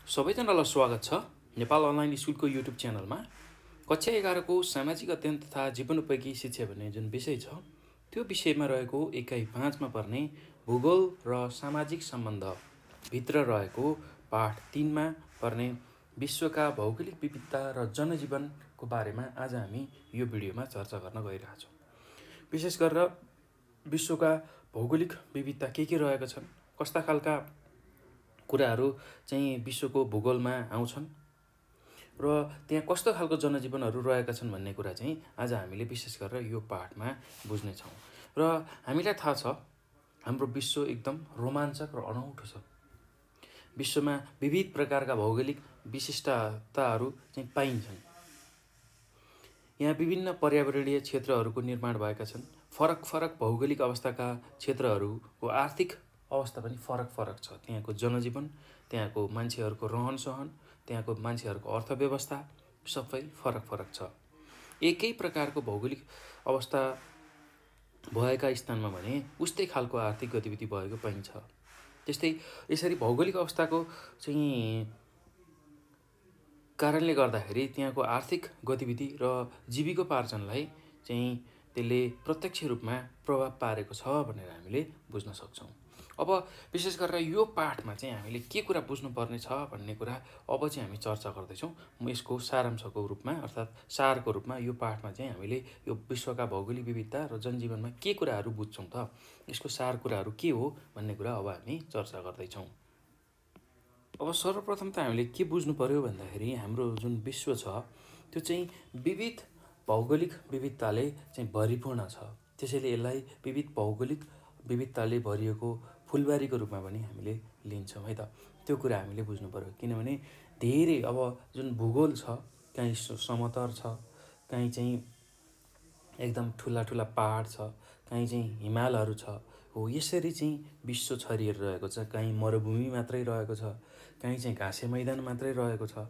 सबैजनालाई स्वागत छ नेपाल अनलाइन स्कुलको युट्युब च्यानलमा। कक्षा 11 को सामाजिक अध्ययन तथा जीवनोपयोगी शिक्षा भन्ने जुन विषय छ त्यो विषयमा रहेको इकाइ 5 मा पर्ने भूगोल र सामाजिक सम्बन्ध भित्र रहेको पाठ 3 मा पर्ने विश्वका भौगोलिक विविधता र जनजीवनको बारेमा आज हामी यो भिडियोमा चर्चा गर्न गइरहेका छौँ। विशेष गरेर विश्वका भौगोलिक विविधता के रहेका छन्, कस्ता खालका कुराहरू चाहिँ विश्वको भूगोलमा आउँछन् र त्यहाँ कस्तो खालको जनजीवनहरू रहेका छन् भन्ने कुरा चाहिँ आज हामीले विशेष गरेर यो पाठमा बुझ्नेछौँ। र हामीलाई थाहा छ हाम्रो विश्व एकदम रोमाञ्चक र अनौठो छ। विश्वमा विविध प्रकारका भौगोलिक विशिष्टताहरू चाहिँ पाइन्छन्। यहाँ विभिन्न पर्यावरणीय क्षेत्रहरूको निर्माण भएका छन्। फरक फरक भौगोलिक अवस्थाका क्षेत्रहरूको आर्थिक अवस्था पनि फरक फरक छ। त्यहाँको जनजीवन, त्यहाँको मान्छेहरूको रहनसहन, त्यहाँको मान्छेहरूको अर्थव्यवस्था सबै फरक फरक छ। एकै प्रकारको भौगोलिक अवस्था भएका स्थानमा भने उस्तै खालको आर्थिक गतिविधि भएको पाइन्छ। त्यस्तै यसरी भौगोलिक अवस्थाको चाहिँ कारणले गर्दाखेरि त्यहाँको आर्थिक गतिविधि र जीविकोपार्जनलाई चाहिँ त्यसले प्रत्यक्ष रूपमा प्रभाव पारेको छ भनेर हामीले बुझ्न सक्छौँ। अब विशेष गरेर यो पाठमा चाहिँ हामीले के कुरा बुझ्नुपर्ने छ भन्ने कुरा अब चाहिँ हामी चर्चा गर्दैछौँ। म यसको सारांशको रूपमा अर्थात् सारको रूपमा यो पाठमा चाहिँ हामीले यो विश्वका भौगोलिक विविधता र जनजीवनमा के कुराहरू बुझ्छौँ त, यसको सार कुराहरू के हो भन्ने कुरा अब हामी चर्चा गर्दैछौँ। अब सर्वप्रथम त हामीले के बुझ्नु पर्यो भन्दाखेरि हाम्रो जुन विश्व छ त्यो चाहिँ विविध भौगोलिक विविधताले चाहिँ भरिपूर्ण छ। त्यसैले यसलाई विविध भौगोलिक विविधताले भरिएको फुलबारीको रूपमा पनि हामीले लिन्छौँ है त। त्यो कुरा हामीले बुझ्नु पर्यो। किनभने धेरै अब जुन भूगोल छ, कहीँ समतल छ, कहीँ चाहिँ एकदम ठुला ठुला पहाड छ, कहीँ चाहिँ हिमालहरू छ। हो यसरी चाहिँ विश्व छरिएर रहेको छ। कहीँ मरुभूमि मात्रै रहेको छ, कहीँ चाहिँ घाँसे मैदान मात्रै रहेको छ,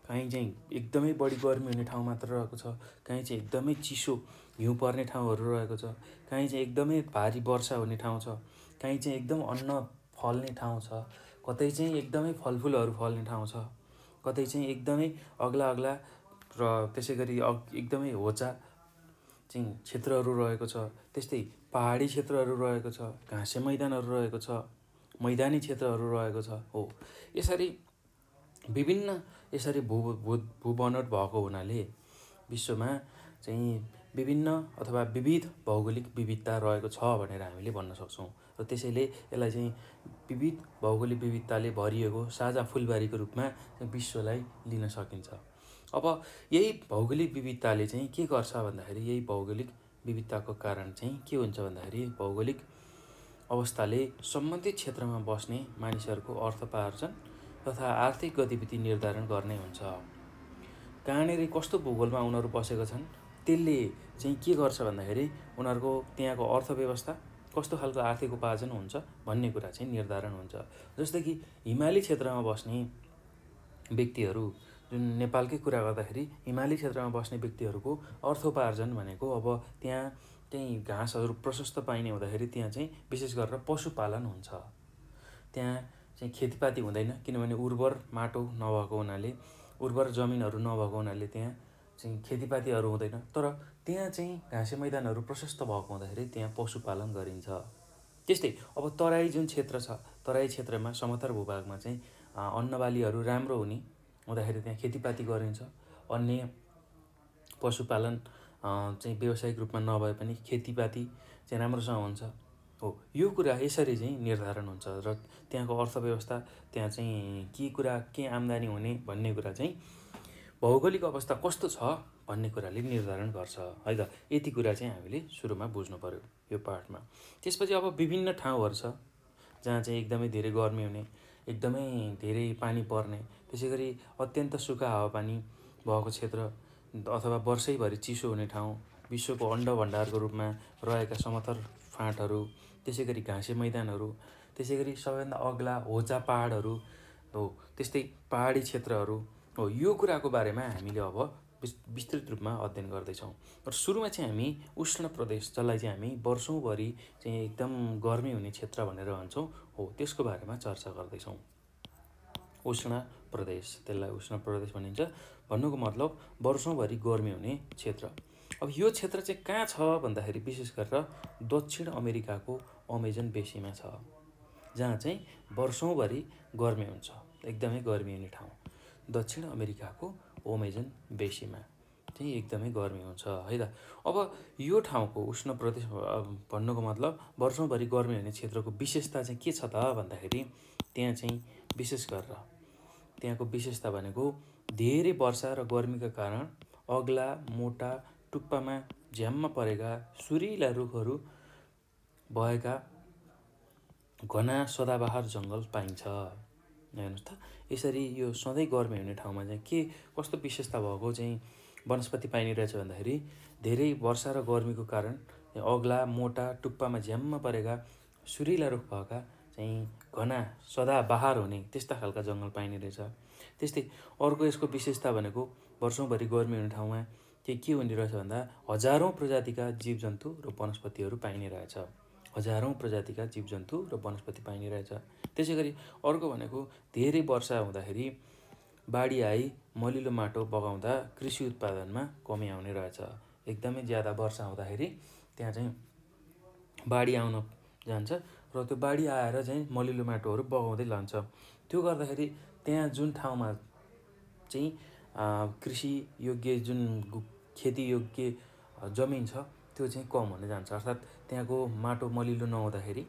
कहीँ चाहिँ एकदमै बढी गर्मी हुने ठाउँ मात्र रहेको छ, कहीँ चाहिँ एकदमै चिसो हिउँ पर्ने ठाउँहरू रहेको छ, कहीँ चाहिँ एकदमै भारी वर्षा हुने ठाउँ छ, कहीँ चाहिँ एकदम अन्न फल्ने ठाउँ छ, कतै चाहिँ एकदमै फलफुलहरू फल्ने ठाउँ छ, कतै चाहिँ एकदमै अग्ला अग्ला र त्यसै गरी एकदमै होचा चाहिँ क्षेत्रहरू रहेको छ। त्यस्तै पहाडी क्षेत्रहरू रहेको छ, घाँसे मैदानहरू रहेको छ, मैदानी क्षेत्रहरू रहेको छ। हो यसरी विभिन्न यसरी भूबनोट भएको हुनाले विश्वमा चाहिँ विभिन्न अथवा विविध भौगोलिक विविधता रहेको छ भनेर हामीले भन्न सक्छौँ। र त्यसैले यसलाई चाहिँ विविध भौगोलिक विविधताले भरिएको साझा फुलबारीको रूपमा विश्वलाई लिन सकिन्छ। अब यही भौगोलिक विविधताले चाहिँ के गर्छ भन्दाखेरि यही भौगोलिक विविधताको कारण चाहिँ के हुन्छ भन्दाखेरि भौगोलिक अवस्थाले सम्बन्धित क्षेत्रमा बस्ने मानिसहरूको अर्थोपार्जन तथा आर्थिक गतिविधि निर्धारण गर्ने हुन्छ। कहाँनिर कस्तो भूगोलमा उनीहरू बसेका छन् त्यसले चाहिँ के गर्छ भन्दाखेरि उनीहरूको त्यहाँको अर्थव्यवस्था कस्तो खालको आर्थिक उपार्जन हुन्छ भन्ने कुरा चाहिँ निर्धारण हुन्छ। जस्तै कि हिमाली क्षेत्रमा बस्ने व्यक्तिहरू, जुन नेपालकै कुरा गर्दाखेरि हिमाली क्षेत्रमा बस्ने व्यक्तिहरूको अर्थोपार्जन भनेको अब त्यहाँ चाहिँ घाँसहरू प्रशस्त पाइने हुँदाखेरि त्यहाँ चाहिँ विशेष गरेर पशुपालन हुन्छ। त्यहाँ चाहिँ खेतीपाती हुँदैन, किनभने उर्वर माटो नभएको हुनाले, उर्वर जमिनहरू नभएको हुनाले त्यहाँ चाहिँ खेतीपातीहरू हुँदैन। तर त्यहाँ चाहिँ घाँसे मैदानहरू प्रशस्त भएको हुँदाखेरि त्यहाँ पशुपालन गरिन्छ। त्यस्तै अब तराई जुन क्षेत्र छ, तराई क्षेत्रमा समतल भूभागमा चाहिँ अन्नबालीहरू राम्रो हुने हुँदाखेरि त्यहाँ खेतीपाती गरिन्छ। अन्य पशुपालन चाहिँ व्यावसायिक रूपमा नभए पनि खेतीपाती चाहिँ राम्रोसँग हुन्छ। हो यो कुरा यसरी चाहिँ निर्धारण हुन्छ र त्यहाँको अर्थव्यवस्था, त्यहाँ चाहिँ के आम्दानी हुने भन्ने कुरा चाहिँ भौगोलिक अवस्था कस्तो छ भन्ने कुराले निर्धारण गर्छ है त। यति कुरा चाहिँ हामीले सुरुमा बुझ्नु पर्यो यो पाठमा। त्यसपछि अब विभिन्न ठाउँहरू छ जहाँ चाहिँ एकदमै धेरै गर्मी हुने, एकदमै धेरै पानी पर्ने, त्यसै गरी अत्यन्त सुक्खा हावापानी भएको क्षेत्र अथवा वर्षैभरि चिसो हुने ठाउँ, विश्वको अन्ड भण्डारको रूपमा रहेका समतल फाँटहरू, त्यसै गरी घाँसे मैदानहरू, त्यसै गरी सबैभन्दा अग्ला होचा पहाडहरू, हो त्यस्तै पहाडी क्षेत्रहरू। हो यो कुराको बारेमा हामीले अब विस्तृत रूपमा अध्ययन गर्दैछौँ। र सुरुमा चाहिँ हामी उष्ण प्रदेश, जसलाई चाहिँ हामी वर्षौँभरि चाहिँ एकदम गर्मी हुने क्षेत्र भनेर भन्छौँ, हो त्यसको बारेमा चर्चा गर्दैछौँ। उष्ण प्रदेश, त्यसलाई उष्ण प्रदेश भनिन्छ। भन्नुको मतलब वर्षौँभरि गर्मी हुने क्षेत्र। अब यो क्षेत्र चाहिँ कहाँ छ भन्दाखेरि विशेष गरेर दक्षिण अमेरिकाको अमेजन बेसीमा छ, जहाँ चाहिँ वर्षौँभरि गर्मी हुन्छ, एकदमै गर्मी हुने ठाउँ। दक्षिण अमेरिकाको अमेजन बेसीमा चाहिँ एकदमै गर्मी हुन्छ है त। अब यो ठाउँको उष्ण प्रदेश भन्नुको मतलब वर्षौँभरि गर्मी हुने क्षेत्रको विशेषता चाहिँ के छ त भन्दाखेरि त्यहाँ चाहिँ विशेष गरेर त्यहाँको विशेषता भनेको धेरै वर्षा र गर्मीका कारण अग्ला, मोटा, टुप्पामा झ्याम्म परेका सुरिला रुखहरू भएका घना सदाबहार जङ्गल पाइन्छ। हेर्नुहोस् त, यसरी यो सधैँ गर्मी हुने ठाउँमा चाहिँ के कस्तो विशेषता भएको चाहिँ वनस्पति पाइने रहेछ भन्दाखेरि धेरै वर्षा र गर्मीको कारण अग्ला, मोटा, टुप्पामा झ्याम्म परेका सुरिला रुख भएका चाहिँ घना सदाबहार हुने त्यस्ता खालका जङ्गल पाइने रहेछ। त्यस्तै अर्को यसको विशेषता भनेको वर्षौँभरि गर्मी हुने ठाउँमा के हुने रहेछ भन्दा हजारौँ प्रजातिका जीवजन्तु र वनस्पतिहरू पाइने रहेछ। हजारौँ प्रजातिका जीवजन्तु र वनस्पति पाइने रहेछ। त्यसै गरी अर्को भनेको धेरै वर्षा हुँदाखेरि बाढी आई मलिलो माटो बगाउँदा कृषि उत्पादनमा कमी आउने रहेछ। एकदमै ज्यादा वर्षा हुँदाखेरि त्यहाँ चाहिँ बाढी आउन जान्छ र त्यो बाढी आएर चाहिँ मलिलो माटोहरू बगाउँदै लान्छ। त्यो गर्दाखेरि त्यहाँ जुन ठाउँमा चाहिँ कृषि योग्य जुन खेती योग्य जमिन छ त्यो चाहिँ कम हुन जान्छ। अर्थात् त्यहाँको माटो मलिलो नहुँदाखेरि,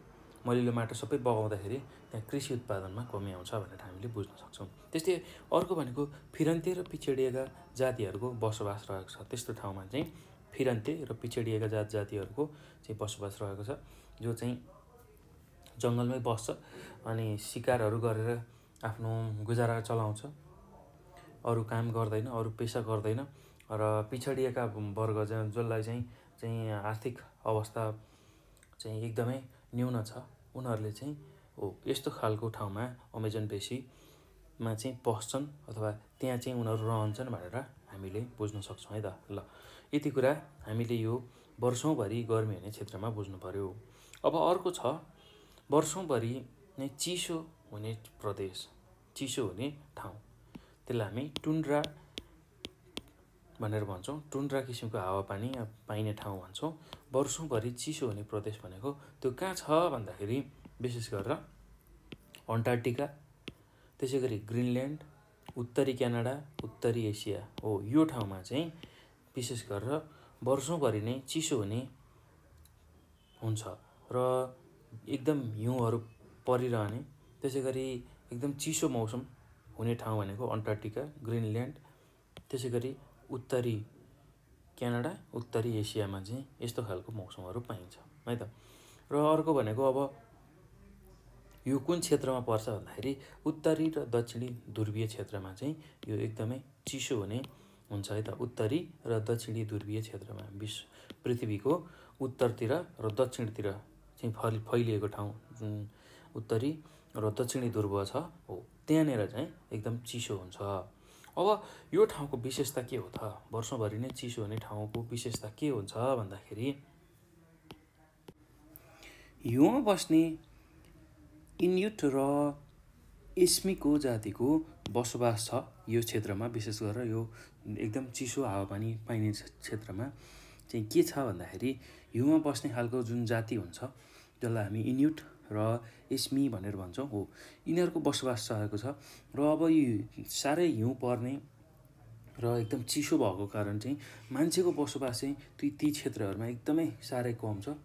मलिलो माटो सबै बगाउँदाखेरि त्यहाँ कृषि उत्पादनमा कमी आउँछ भनेर हामीले बुझ्न सक्छौँ। त्यस्तै अर्को भनेको फिरन्ते र पिछडिएका जातिहरूको बसोबास रहेको छ। त्यस्तो ठाउँमा चाहिँ फिरन्ते र पिछडिएका जातिहरूको चाहिँ बसोबास रहेको छ, जो चाहिँ जङ्गलमै बस्छ अनि सिकारहरू गरेर आफ्नो गुजारा चलाउँछ, अरू काम गर्दैन, अरू पेसा गर्दैन। र पिछडिएका वर्ग जसलाई चाहिँ आर्थिक अवस्था चाहिँ एकदमै न्यून छ, उनीहरूले चाहिँ यस्तो खालको ठाउँमा अमेजन बेसीमा चाहिँ बस्छन् अथवा त्यहाँ चाहिँ उनीहरू रहन्छन् भनेर हामीले बुझ्न सक्छौँ है त। ल, यति कुरा हामीले यो वर्षौँभरि गर्मी हुने क्षेत्रमा बुझ्नु पर्यो। अब अर्को छ वर्षौँभरि नै चिसो हुने प्रदेश, चिसो हुने ठाउँ, त्यसलाई हामी टुन्ड्रा भनेर भन्छौँ। टुन्ड्रा किसिमको हावापानी पाइने ठाउँ भन्छौँ। वर्षौँभरि चिसो हुने प्रदेश भनेको त्यो कहाँ छ भन्दाखेरि विशेष गरेर अन्टार्क्टिका, त्यसै गरी ग्रिनल्यान्ड, उत्तरी क्यानाडा, उत्तरी एसिया हो। यो ठाउँमा चाहिँ विशेष गरेर वर्षौँभरि नै चिसो हुने हुन्छ र एकदम हिउँहरू परिरहने, त्यसै गरी एकदम चिसो मौसम हुने ठाउँ भनेको अन्टार्क्टिका, ग्रिनल्यान्ड, त्यसै गरी उत्तरी क्यानाडा, उत्तरी एसियामा चाहिँ यस्तो खालको मौसमहरू पाइन्छ है त। र अर्को भनेको अब यो कुन क्षेत्रमा पर्छ भन्दाखेरि उत्तरी र दक्षिणी ध्रुवीय क्षेत्रमा चाहिँ यो एकदमै चिसो हुने हुन्छ है त। उत्तरी र दक्षिणी ध्रुवीय क्षेत्रमा पृथ्वीको उत्तरतिर र दक्षिणतिर चाहिँ फैलिएको ठाउँ जुन उत्तरी र दक्षिणी ध्रुव छ हो, त्यहाँनिर चाहिँ एकदम चिसो हुन्छ। अब यो ठाउँको विशेषता के हो त? वर्षौँभरि नै चिसो हुने ठाउँको विशेषता के हुन्छ भन्दाखेरि हिउँमा बस्ने इन्युट र एस्किमो जातिको बसोबास छ यो क्षेत्रमा। विशेष गरेर यो एकदम चिसो हावापानी पाइने क्षेत्रमा चाहिँ के छ भन्दाखेरि हिउँमा बस्ने खालको जुन जाति हुन्छ जसलाई हामी इन्युट र एस्किमो भनेर भन्छौँ हो, यिनीहरूको बसोबास रहेको छ। र अब यो साह्रै हिउँ पर्ने र एकदम चिसो भएको कारण चाहिँ मान्छेको बसोबास चाहिँ ती क्षेत्रहरूमा एकदमै साह्रै कम छ।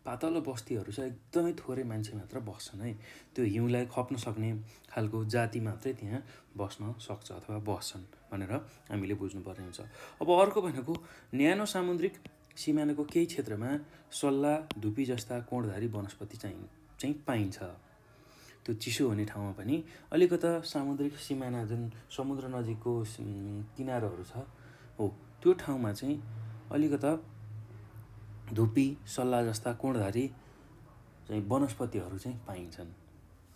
पातलो बस्तीहरू छ, एकदमै थोरै मान्छे मात्र बस्छन् है। त्यो हिउँलाई खप्न सक्ने खालको जाति मात्रै त्यहाँ बस्न सक्छ अथवा बस्छन् भनेर हामीले बुझ्नुपर्ने हुन्छ। अब अर्को भनेको न्यानो सामुद्रिक सिमानाको केही क्षेत्रमा सल्ला, धुपी जस्ता कोणधारी वनस्पति चाहिँ पाइन्छ। त्यो चिसो हुने ठाउँमा पनि अलिकता सामुद्रिक सिमाना जुन समुद्र नजिकको किनारहरू छ हो, त्यो ठाउँमा चाहिँ अलिकता धुपी, सल्ला जस्ता कोणधारी चाहिँ वनस्पतिहरू चाहिँ पाइन्छन्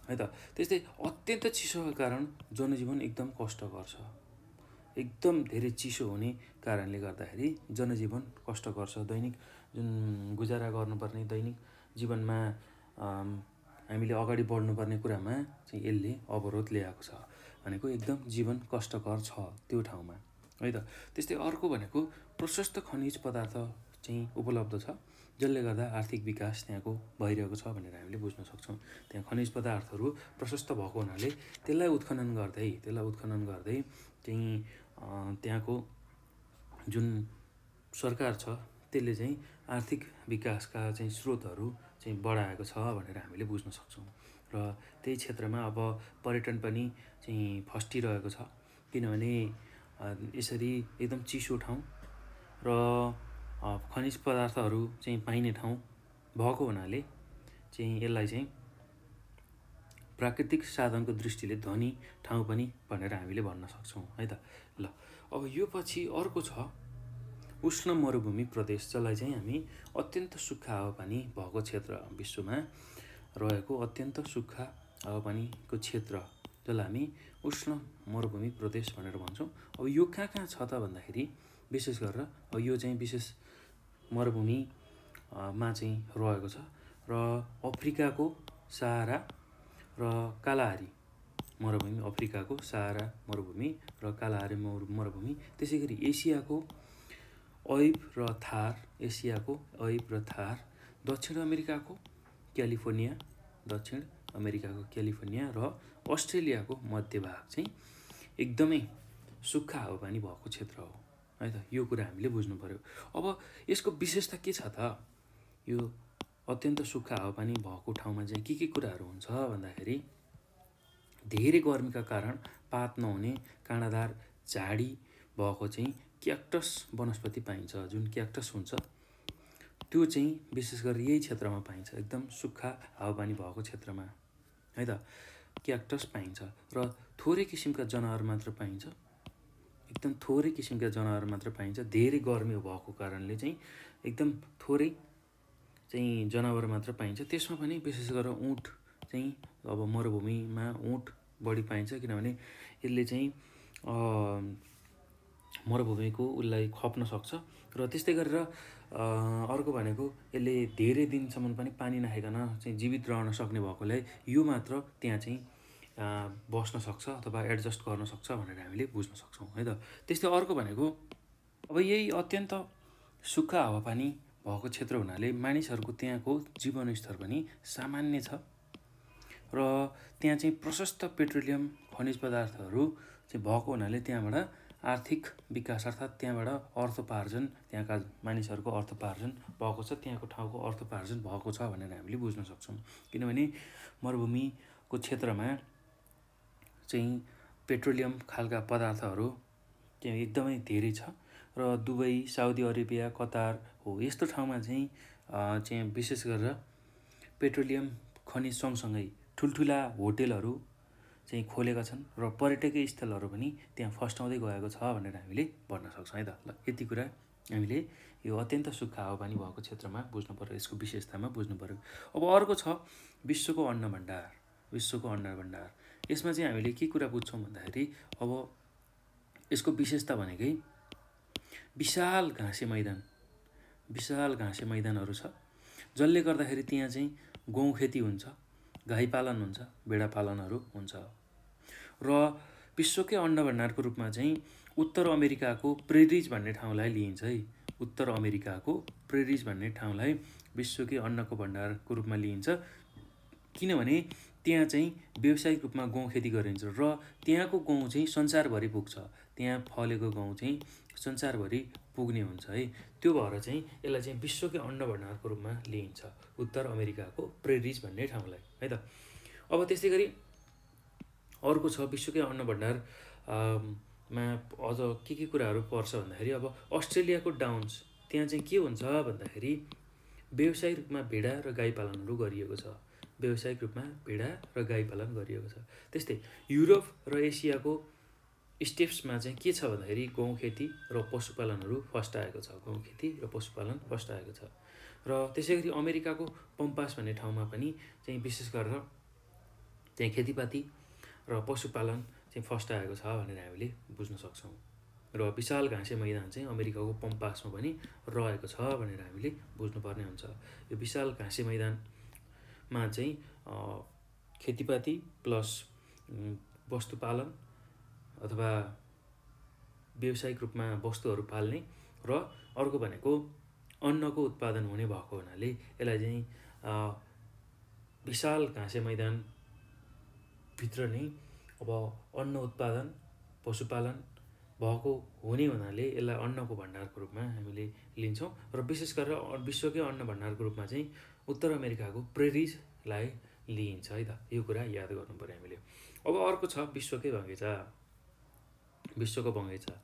है त। त्यस्तै अत्यन्त चिसोको कारण जनजीवन एकदम कष्टकर छ। एकदम धेरै चिसो हुने कारणले गर्दाखेरि जनजीवन कष्टकर छ। दैनिक जुन गुजारा गर्नुपर्ने, दैनिक जीवनमा हामीले अगाडि बढ्नुपर्ने कुरामा चाहिँ यसले अवरोध ल्याएको छ। भनेको एकदम जीवन कष्टकर छ त्यो ठाउँमा है त। त्यस्तै अर्को भनेको प्रशस्त खनिज पदार्थ चाहिँ उपलब्ध छ, जसले गर्दा आर्थिक विकास त्यहाँको भइरहेको छ भनेर हामीले बुझ्न सक्छौँ। त्यहाँ खनिज पदार्थहरू प्रशस्त भएको हुनाले त्यसलाई उत्खनन गर्दै चाहिँ त्यहाँको जुन सरकार छ त्यसले चाहिँ आर्थिक विकासका चाहिँ स्रोतहरू चाहिँ बढाएको छ भनेर हामीले बुझ्न सक्छौँ। र त्यही क्षेत्रमा अब पर्यटन पनि चाहिँ फस्टिरहेको छ, किनभने यसरी एकदम चिसो ठाउँ र खनिज पदार्थहरू चाहिँ पाइने ठाउँ भएको हुनाले चाहिँ यसलाई चाहिँ प्राकृतिक साधनको दृष्टिले धनी ठाउँ पनि भनेर हामीले भन्न सक्छौँ है त। ल अब यो पछि अर्को छ उष्ण मरुभूमि प्रदेश, जसलाई चाहिँ हामी अत्यन्त सुक्खा हावापानी भएको क्षेत्र, विश्वमा रहेको अत्यन्त सुक्खा हावापानीको क्षेत्र, जसलाई हामी उष्ण मरुभूमि प्रदेश भनेर भन्छौँ। अब यो कहाँ कहाँ छ त भन्दाखेरि विशेष गरेर अब यो चाहिँ विशेष मरुभूमिमा चाहिँ रहेको छ र अफ्रिकाको सहारा र कालाहारी मरुभूमि, अफ्रिकाको सहारा मरुभूमि र कालाहारी मरुभूमि, त्यसै गरी एसियाको ऐब र थार, दक्षिण अमेरिकाको क्यालिफोर्निया र अस्ट्रेलियाको मध्य भाग चाहिँ एकदमै सुक्खा हावापानी भएको क्षेत्र हो है त। यो कुरा हामीले बुझ्नु पर्यो। अब यसको विशेषता के छ त? यो अत्यन्त सुक्खा हावापानी भएको ठाउँमा चाहिँ के कुराहरू हुन्छ भन्दाखेरि धेरै गर्मीका कारण पात नहुने काँडादार झाडी भएको चाहिँ क्याक्टस वनस्पति पाइन्छ। जुन क्याक्टस हुन्छ त्यो चाहिँ विशेष गरी यही क्षेत्रमा पाइन्छ, एकदम सुक्खा हावापानी भएको क्षेत्रमा है त क्याक्टस पाइन्छ। र थोरै किसिमका जनावर मात्र पाइन्छ, एकदम थोरै किसिमका जनावर मात्र पाइन्छ। धेरै गर्मी भएको कारणले चाहिँ एकदम थोरै चाहिँ जनावर मात्र पाइन्छ। त्यसमा पनि विशेष गरेर ऊँट चाहिँ अब मरुभूमिमा ऊँट बढी पाइन्छ, किनभने यसले चाहिँ मरुभूमिको उसलाई खप्न सक्छ। र त्यस्तै गरेर अर्को भनेको यसले धेरै दिनसम्म पनि पानी नखाइकन चाहिँ जीवित रहन सक्ने भएकोले यो मात्र त्यहाँ चाहिँ बस्न सक्छ अथवा एडजस्ट गर्न सक्छ भनेर हामीले बुझ्न सक्छौँ है त। त्यस्तै अर्को भनेको अब यही अत्यन्त सुक्खा हावापानी भएको क्षेत्र हुनाले मानिसहरूको त्यहाँको जीवनस्तर पनि सामान्य छ र त्यहाँ चाहिँ प्रशस्त पेट्रोलियम खनिज पदार्थहरू चाहिँ भएको हुनाले त्यहाँबाट आर्थिक विकास अर्थात् त्यहाँबाट अर्थोपार्जन, त्यहाँका मानिसहरूको अर्थोपार्जन भएको छ, त्यहाँको ठाउँको अर्थोपार्जन भएको छ भनेर हामीले बुझ्न सक्छौँ। किनभने मरुभूमिको क्षेत्रमा चाहिँ पेट्रोलियम खालका पदार्थहरू त्यहाँ एकदमै धेरै छ र दुबई, साउदी अरेबिया, कतार हो यस्तो ठाउँमा चाहिँ विशेष गरेर पेट्रोलियम खनिज सँगसँगै ठुल्ठुला होटेलहरू चाहिँ खोलेका छन् र पर्यटकीय स्थलहरू पनि त्यहाँ फस्टाउँदै गएको छ भनेर हामीले भन्न सक्छौँ है त। ल यति कुरा हामीले यो अत्यन्त सुक्खा हावापानी भएको क्षेत्रमा बुझ्नु पर्यो, यसको विशेषतामा बुझ्नु पर्यो। अब अर्को छ विश्वको अन्न भण्डार। यसमा चाहिँ हामीले के कुरा बुझ्छौँ भन्दाखेरि अब यसको विशेषता भनेकै विशाल घाँसे मैदानहरू छ, जसले गर्दाखेरि त्यहाँ चाहिँ गहुँ खेती हुन्छ, गाई पालन हुन्छ, भेडा पालनहरू हुन्छ। र विश्वकै अन्न भण्डारको रूपमा चाहिँ उत्तर अमेरिकाको प्रेरिज भन्ने ठाउँलाई लिइन्छ है। उत्तर अमेरिकाको प्रेरिज भन्ने ठाउँलाई विश्वकै अन्नको भण्डारको रूपमा लिइन्छ, किनभने त्यहाँ चाहिँ व्यावसायिक रूपमा गहुँ खेती गरिन्छ र त्यहाँको गहुँ चाहिँ संसारभरि पुग्छ। त्यहाँ फलेको गहुँ चाहिँ संसारभरि पुग्ने हुन्छ है। त्यो भएर चाहिँ यसलाई चाहिँ विश्वकै अन्न भण्डारको रूपमा लिइन्छ, उत्तर अमेरिकाको प्रेरिज भन्ने ठाउँलाई है त। अब त्यस्तै गरी अर्को छ विश्वकै अन्न भण्डार मा अझ के कुराहरू पर्छ भन्दाखेरि अब अस्ट्रेलियाको डाउन्स, त्यहाँ चाहिँ के हुन्छ भन्दाखेरि व्यावसायिक रूपमा भेडा र गाई पालनहरू गरिएको छ। त्यस्तै युरोप र एसियाको स्टेप्समा चाहिँ के छ भन्दाखेरि गहुँ खेती र पशुपालनहरू फर्स्ट आएको छ। र त्यसै गरी अमेरिकाको पम्पास भन्ने ठाउँमा पनि चाहिँ विशेष गरेर त्यहाँ खेतीपाती र पशुपालन चाहिँ फर्स्ट आएको छ भनेर हामीले बुझ्न सक्छौँ। र विशाल घाँसे मैदान चाहिँ अमेरिकाको पम्पासमा पनि रहेको छ भनेर हामीले बुझ्नुपर्ने हुन्छ। यो विशाल घाँसे मैदानमा चाहिँ खेतीपाती प्लस वस्तुपालन अथवा व्यावसायिक रूपमा वस्तुहरू पाल्ने र अर्को भनेको अन्नको उत्पादन हुने भएको हुनाले यसलाई चाहिँ विशाल घाँसे मैदानभित्र नै अब अन्न उत्पादन पशुपालन भएको हुने हुनाले यसलाई अन्नको भण्डारको रूपमा हामीले लिन्छौँ र विशेष गरेर विश्वकै अन्न भण्डारको रूपमा चाहिँ उत्तर अमेरिकाको प्रेरिजलाई लिइन्छ है त। यो कुरा याद गर्नु पर्यो हामीले। अब अर्को छ विश्वकै बगैँचा। विश्वको बगैँचा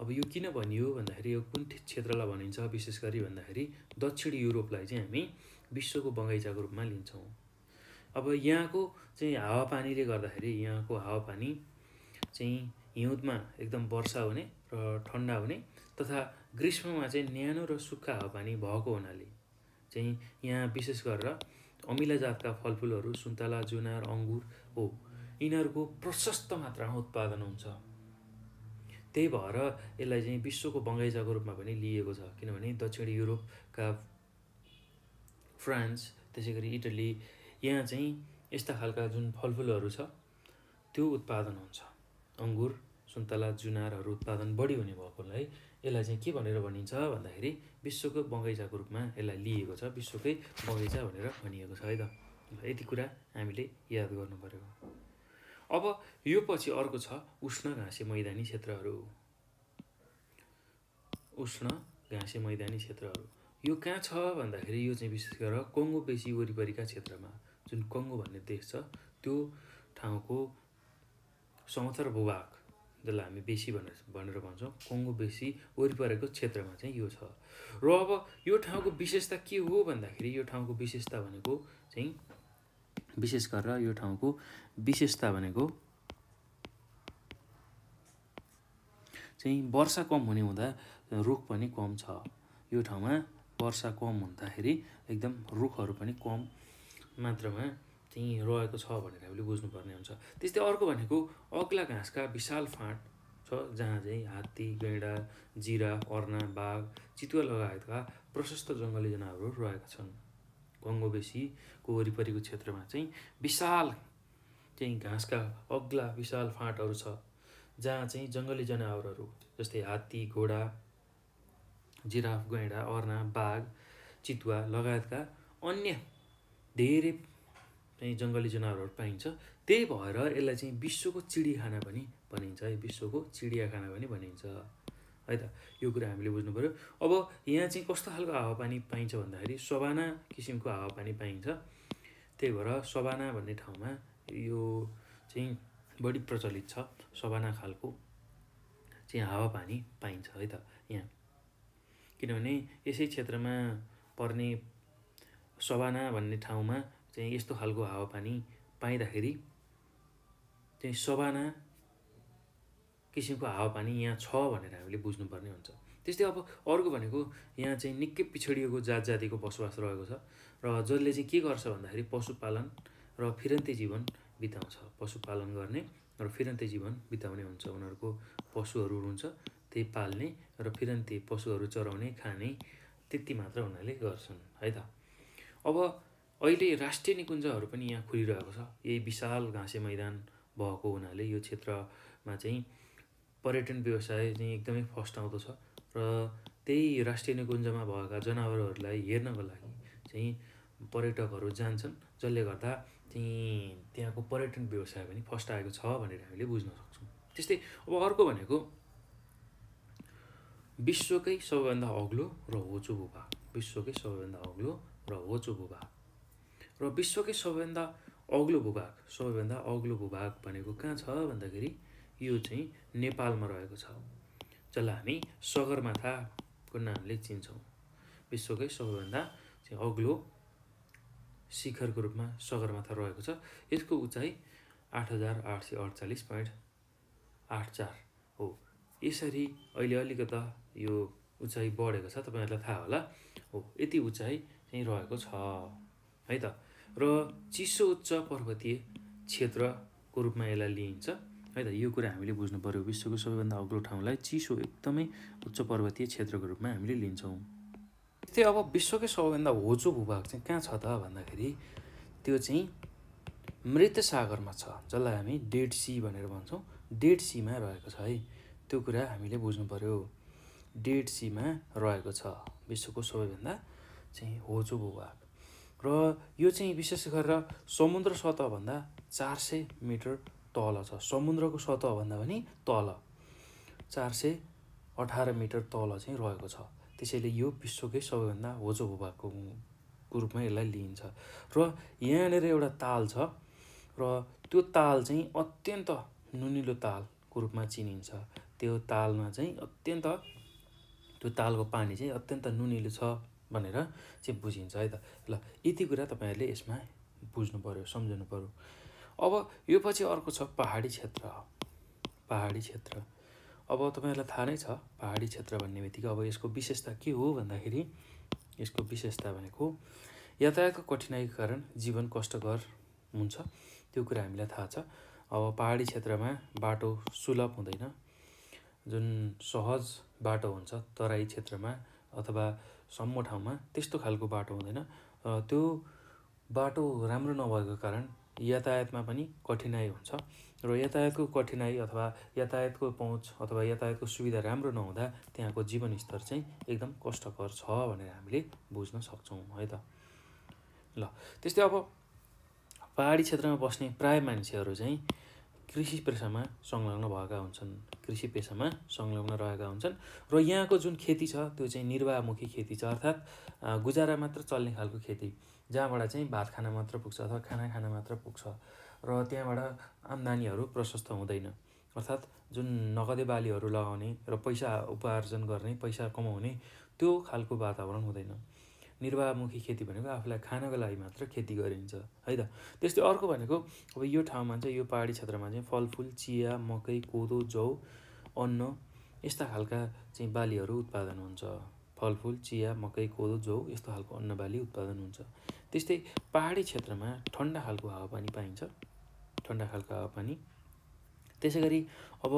अब यो किन भनियो भन्दाखेरि यो कुन क्षेत्रलाई भनिन्छ विशेष गरी भन्दाखेरि दक्षिण युरोपलाई चाहिँ हामी विश्वको बगैँचाको रूपमा लिन्छौँ। अब यहाँको चाहिँ हावापानीले गर्दाखेरि यहाँको हावापानी चाहिँ हिउँदमा एकदम वर्षा हुने र ठन्डा हुने तथा ग्रीष्ममा चाहिँ न्यानो र सुक्खा हावापानी भएको हुनाले चाहिँ यहाँ विशेष गरेर अमिला जातका फलफुलहरू सुन्तला जुनार अङ्गुर हो यिनीहरूको प्रशस्त मात्रामा उत्पादन हुन्छ। त्यही भएर यसलाई चाहिँ विश्वको बगैँचाको रूपमा पनि लिएको छ। किनभने दक्षिण युरोपका फ्रान्स त्यसै गरी इटली यहाँ चाहिँ यस्ता खालका जुन फलफुलहरू छ त्यो उत्पादन हुन्छ। अङ्गुर सुन्तला जुनारहरू उत्पादन बढी हुने भएकोलाई यसलाई चाहिँ के भनेर भनिन्छ भन्दाखेरि विश्वको बगैँचाको रूपमा यसलाई लिएको छ। विश्वकै बगैँचा भनेर भनिएको छ है त। यति कुरा हामीले याद गर्नु पर्यो। अब यो पछि अर्को छ उष्ण घाँसे मैदानी क्षेत्रहरू। उष्ण घाँसे मैदानी क्षेत्रहरू यो कहाँ छ भन्दाखेरि यो चाहिँ विशेष गरेर कङ्गो बेसी वरिपरिका क्षेत्रमा जुन कङ्गो भन्ने देश छ त्यो ठाउँको समथर भूभाग जसलाई हामी बेसी भनेर भन्छौँ कङ्गो बेसी वरिपरिको क्षेत्रमा चाहिँ यो छ। र अब यो ठाउँको विशेषता के हो भन्दाखेरि यो ठाउँको विशेषता भनेको चाहिँ विशेष गरेर यो ठाउँको विशेषता भनेको चाहिँ वर्षा कम हुने हुँदा रुख पनि कम छ। यो ठाउँमा वर्षा कम हुँदाखेरि एकदम रुखहरू पनि कम मात्रामा चाहिँ रहेको छ भनेर हामीले बुझ्नुपर्ने हुन्छ। त्यस्तै अर्को भनेको अग्ला घाँसका विशाल फाँट छ जहाँ चाहिँ हात्ती गैँडा जिराफ अर्ना बाघ चितुवा लगायतका प्रशस्त जङ्गली जनावरहरू रहेका छन्। कङ्गो बेसीको वरिपरिको क्षेत्रमा चाहिँ विशाल चाहिँ घाँसका अग्ला विशाल फाँटहरू छ जहाँ चाहिँ जङ्गली जनावरहरू जस्तै हात्ती घोडा जिराफ गैँडा अर्ना बाघ चितुवा लगायतका अन्य धेरै चाहिँ जङ्गली जनावरहरू पाइन्छ। त्यही भएर यसलाई चाहिँ विश्वको चिडियाखाना पनि भनिन्छ है। विश्वको चिडियाखाना पनि भनिन्छ है त। यो कुरा हामीले बुझ्नु पर्यो। अब यहाँ चाहिँ कस्तो खालको हावापानी पाइन्छ भन्दाखेरि सवाना किसिमको हावापानी पाइन्छ। त्यही भएर सवाना भन्ने ठाउँमा यो चाहिँ बढी प्रचलित छ। सवाना खालको चाहिँ हावापानी पाइन्छ है त यहाँ। किनभने यसै क्षेत्रमा पर्ने सवाना भन्ने ठाउँमा चाहिँ यस्तो खालको हावापानी पाइँदाखेरि चाहिँ सवाना किसिमको हावापानी यहाँ छ भनेर हामीले बुझ्नुपर्ने हुन्छ। त्यस्तै अब अर्को भनेको यहाँ चाहिँ निकै पिछडिएको जात जातिको बसोबास रहेको छ र जसले चाहिँ के गर्छ भन्दाखेरि पशुपालन र फिरन्ते जीवन बिताउँछ। पशुपालन गर्ने र फिरन्ते जीवन बिताउने हुन्छ। उनीहरूको पशुहरू हुन्छ त्यही पाल्ने र फिरन्ते पशुहरू चराउने खाने त्यति मात्र उनीहरूले गर्छन् है त। अब अहिले राष्ट्रिय निकुञ्जहरू पनि यहाँ खुलिरहेको छ। यही विशाल घाँसे मैदान भएको हुनाले यो क्षेत्रमा चाहिँ पर्यटन व्यवसाय चाहिँ एकदमै फस्टाउँदो छ र त्यही राष्ट्रिय निकुञ्जमा भएका जनावरहरूलाई हेर्नको लागि चाहिँ पर्यटकहरू जान्छन् जसले गर्दा चाहिँ त्यहाँको पर्यटन व्यवसाय पनि फस्टाएको छ भनेर हामीले बुझ्न सक्छौँ। त्यस्तै अब अर्को भनेको विश्वकै सबैभन्दा अग्लो र होचो भूभाग। विश्वकै सबैभन्दा अग्लो र होचो भूभाग र विश्वकै सबैभन्दा अग्लो भूभाग भनेको कहाँ छ भन्दाखेरि यो चाहिँ नेपालमा रहेको छ जसलाई हामी सगरमाथाको नामले चिन्छौँ। विश्वकै सबैभन्दा चाहिँ अग्लो शिखरको रूपमा सगरमाथा रहेको छ। यसको उचाइ 8848.84 हो। यसरी अहिले अलिकता यो उचाइ बढेको छ तपाईँहरूलाई थाहा होला हो। यति उचाइ चाहिँ रहेको छ है त। र चिसो उच्च पर्वतीय क्षेत्रको रूपमा यसलाई लिइन्छ है त। यो कुरा हामीले बुझ्नु पर्यो। विश्वको सबैभन्दा अग्लो ठाउँलाई चिसो एकदमै उच्च पर्वतीय क्षेत्रको रूपमा हामीले लिन्छौँ। त्यस्तै अब विश्वकै सबैभन्दा होचो भूभाग चाहिँ कहाँ छ त भन्दाखेरि त्यो चाहिँ मृत सागरमा छ जसलाई हामी डेड सी भनेर भन्छौँ। डेड सीमा रहेको छ है, त्यो कुरा हामीले बुझ्नु पर्यो। डेड सीमा रहेको छ विश्वको सबैभन्दा चाहिँ होचो भूभाग, र यो चाहिँ विशेष गरेर समुद्र सतहभन्दा 400 मिटर तल छ। समुद्रको सतहभन्दा पनि तल 418 मिटर तल चाहिँ रहेको छ। त्यसैले यो विश्वकै सबैभन्दा होचो भूभागको रूपमा यसलाई लिइन्छ। र यहाँनिर एउटा ताल छ, र त्यो ताल चाहिँ अत्यन्त नुनिलो तालको रूपमा चिनिन्छ। त्यो तालमा चाहिँ त्यो तालको पानी चाहिँ अत्यन्त नुनिलो छ भनेर चाहिँ बुझिन्छ है त। ल, यति कुरा तपाईँहरूले यसमा बुझ्नु पर्यो, सम्झनु पर्यो। अब यो पछि अर्को छ पहाडी क्षेत्र। पहाडी क्षेत्र, अब तपाईँहरूलाई थाहा नै छ पहाडी क्षेत्र भन्ने बित्तिकै अब यसको विशेषता के हो भन्दाखेरि, यसको विशेषता भनेको यातायातको कठिनाइको कारण जीवन कष्टकर हुन्छ, त्यो कुरा हामीलाई थाहा छ। अब पहाडी क्षेत्रमा बाटो सुलभ हुँदैन, जुन सहज बाटो हुन्छ तराई क्षेत्रमा अथवा सम्म ठाउँमा त्यस्तो खालको बाटो हुँदैन। त्यो बाटो राम्रो नभएको कारण यातायातमा पनि कठिनाइ हुन्छ, र यातायातको कठिनाइ अथवा यातायातको पहुँच अथवा यातायातको सुविधा राम्रो नहुँदा त्यहाँको जीवनस्तर चाहिँ एकदम कष्टकर छ भनेर हामीले बुझ्न सक्छौँ है त। ल, त्यस्तै अब पहाडी क्षेत्रमा बस्ने प्राय मान्छेहरू चाहिँ कृषि पेसामा संलग्न भएका हुन्छन्, कृषि पेसामा संलग्न रहेका हुन्छन्, र यहाँको जुन खेती छ त्यो चाहिँ निर्वाहमुखी खेती छ, अर्थात् गुजारा मात्र चल्ने खालको खेती, जहाँबाट चाहिँ भात खाना मात्र पुग्छ अथवा खाना खाना मात्र पुग्छ, र त्यहाँबाट आम्दानीहरू प्रशस्त हुँदैन। अर्थात् जुन नगदे बालीहरू लगाउने र पैसा उपार्जन गर्ने, पैसा कमाउने त्यो खालको वातावरण हुँदैन। निर्वाहमुखी खेती भनेको आफूलाई खानको लागि मात्र खेती गरिन्छ है त। त्यस्तै अर्को भनेको अब यो ठाउँमा चाहिँ, यो पहाडी क्षेत्रमा चाहिँ फलफुल, चिया, मकै, कोदो, जौ, अन्न यस्ता खालका चाहिँ बालीहरू उत्पादन हुन्छ। फलफुल, चिया, मकै, कोदो, जौ यस्तो खालको अन्न बाली उत्पादन हुन्छ। त्यस्तै पहाडी क्षेत्रमा ठन्डा खालको हावापानी पाइन्छ, ठन्डा खालको हावापानी। त्यसै गरी अब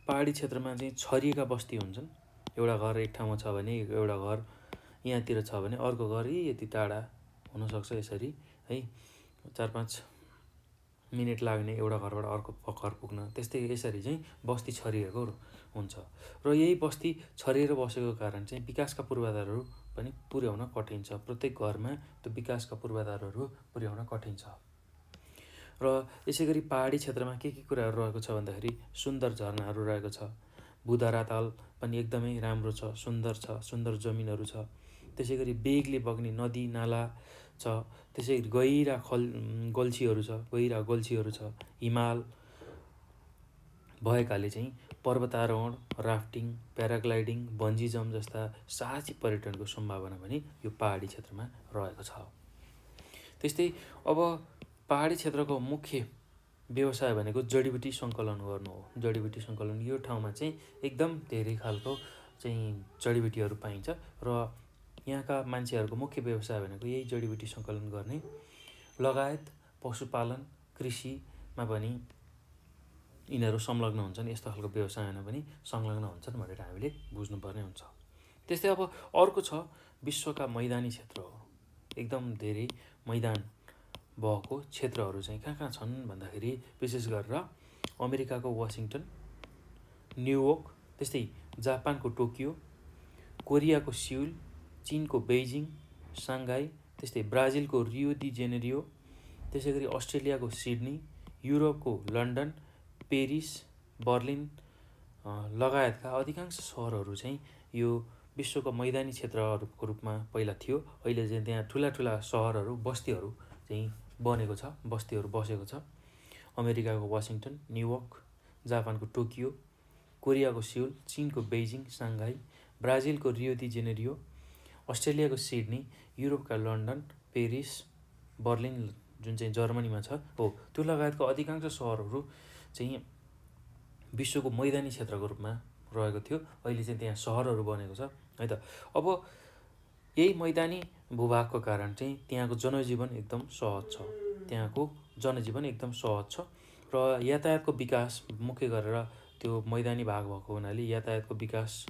पहाडी क्षेत्रमा चाहिँ छरिएका बस्ती हुन्छन्। एउटा घर एक ठाउँमा छ भने एउटा घर यहाँतिर छ भने अर्को घर यति टाढा हुनसक्छ, यसरी है 4-5 मिनट लाग्ने एउटा घरबाट अर्को घर पुग्न। त्यस्तै यसरी चाहिँ बस्ती छरिएको हुन्छ, र यही बस्ती छरिएर बसेको कारण चाहिँ विकासका पूर्वाधारहरू पनि पुर्याउन कठिन छ। प्रत्येक घरमा त्यो विकासका पूर्वाधारहरू पुर्याउन कठिन छ। र यसै गरी पहाडी क्षेत्रमा के कुराहरू रहेको छ भन्दाखेरि सुन्दर झरनाहरू रहेको छ, बुधरा ताल पनि एकदमै राम्रो छ, सुन्दर छ, सुन्दर जमिनहरू छ। त्यसै गरी बेगले बग्ने नदी नाला छ, त्यसै गरी गहिरा गल्छीहरू छ, गहिरा गल्छीहरू छ। हिमाल भएकाले चाहिँ पर्वतारोहण, राफ्टिङ, प्याराग्लाइडिङ, बन्जी जम्प जस्ता साहसी पर्यटनको सम्भावना पनि यो पहाडी क्षेत्रमा रहेको छ। त्यस्तै अब पहाडी क्षेत्रको मुख्य व्यवसाय भनेको जडीबुटी सङ्कलन गर्नु हो। जडीबुटी सङ्कलन, यो ठाउँमा चाहिँ एकदम धेरै खालको चाहिँ जडीबुटीहरू पाइन्छ, र यहाँका मान्छेहरूको मुख्य व्यवसाय भनेको यही जडीबुटी सङ्कलन गर्ने लगायत पशुपालन, कृषिमा पनि यिनीहरू संलग्न हुन्छन्। यस्तो खालको व्यवसायमा पनि संलग्न हुन्छन् भनेर हामीले बुझ्नुपर्ने हुन्छ। त्यस्तै अब अर्को छ विश्वका मैदानी क्षेत्र हो। एकदम धेरै मैदान भएको क्षेत्रहरू चाहिँ कहाँ छन् भन्दाखेरि विशेष गरेर अमेरिकाको वासिङटन, न्युयोर्क, त्यस्तै जापानको टोकियो, कोरियाको सिउल, चीनको बेइजिङ, साङ्घाई, त्यस्तै ब्राजिलको रियो डी जेनेरियो, त्यसै गरी अस्ट्रेलियाको सिडनी, युरोपको लन्डन, पेरिस, बर्लिन लगायतका अधिकांश सहरहरू चाहिँ यो विश्वको मैदानी क्षेत्रहरूको रूपमा पहिला थियो। अहिले चाहिँ त्यहाँ ठुला ठुला सहरहरू, बस्तीहरू चाहिँ बनेको छ, बस्तीहरू बसेको छ। अमेरिकाको वासिङटन, न्युयोर्क, जापानको टोकियो, कोरियाको सिउल, चीनको बेइजिङ, साङ्घाई, ब्राजिलको रियो डी जेनेरियो, अस्ट्रेलियाको सिडनी, युरोपका लन्डन, पेरिस, बर्लिन जुन चाहिँ जर्मनीमा छ हो, त्यो लगायतको अधिकांश सहरहरू चाहिँ विश्वको मैदानी क्षेत्रको रूपमा रहेको थियो। अहिले चाहिँ त्यहाँ सहरहरू बनेको छ है त। अब यही मैदानी भूभागको कारण चाहिँ त्यहाँको जनजीवन एकदम सहज छ, त्यहाँको जनजीवन एकदम सहज छ, र यातायातको विकास मुख्य गरेर त्यो मैदानी भाग भएको हुनाले यातायातको विकास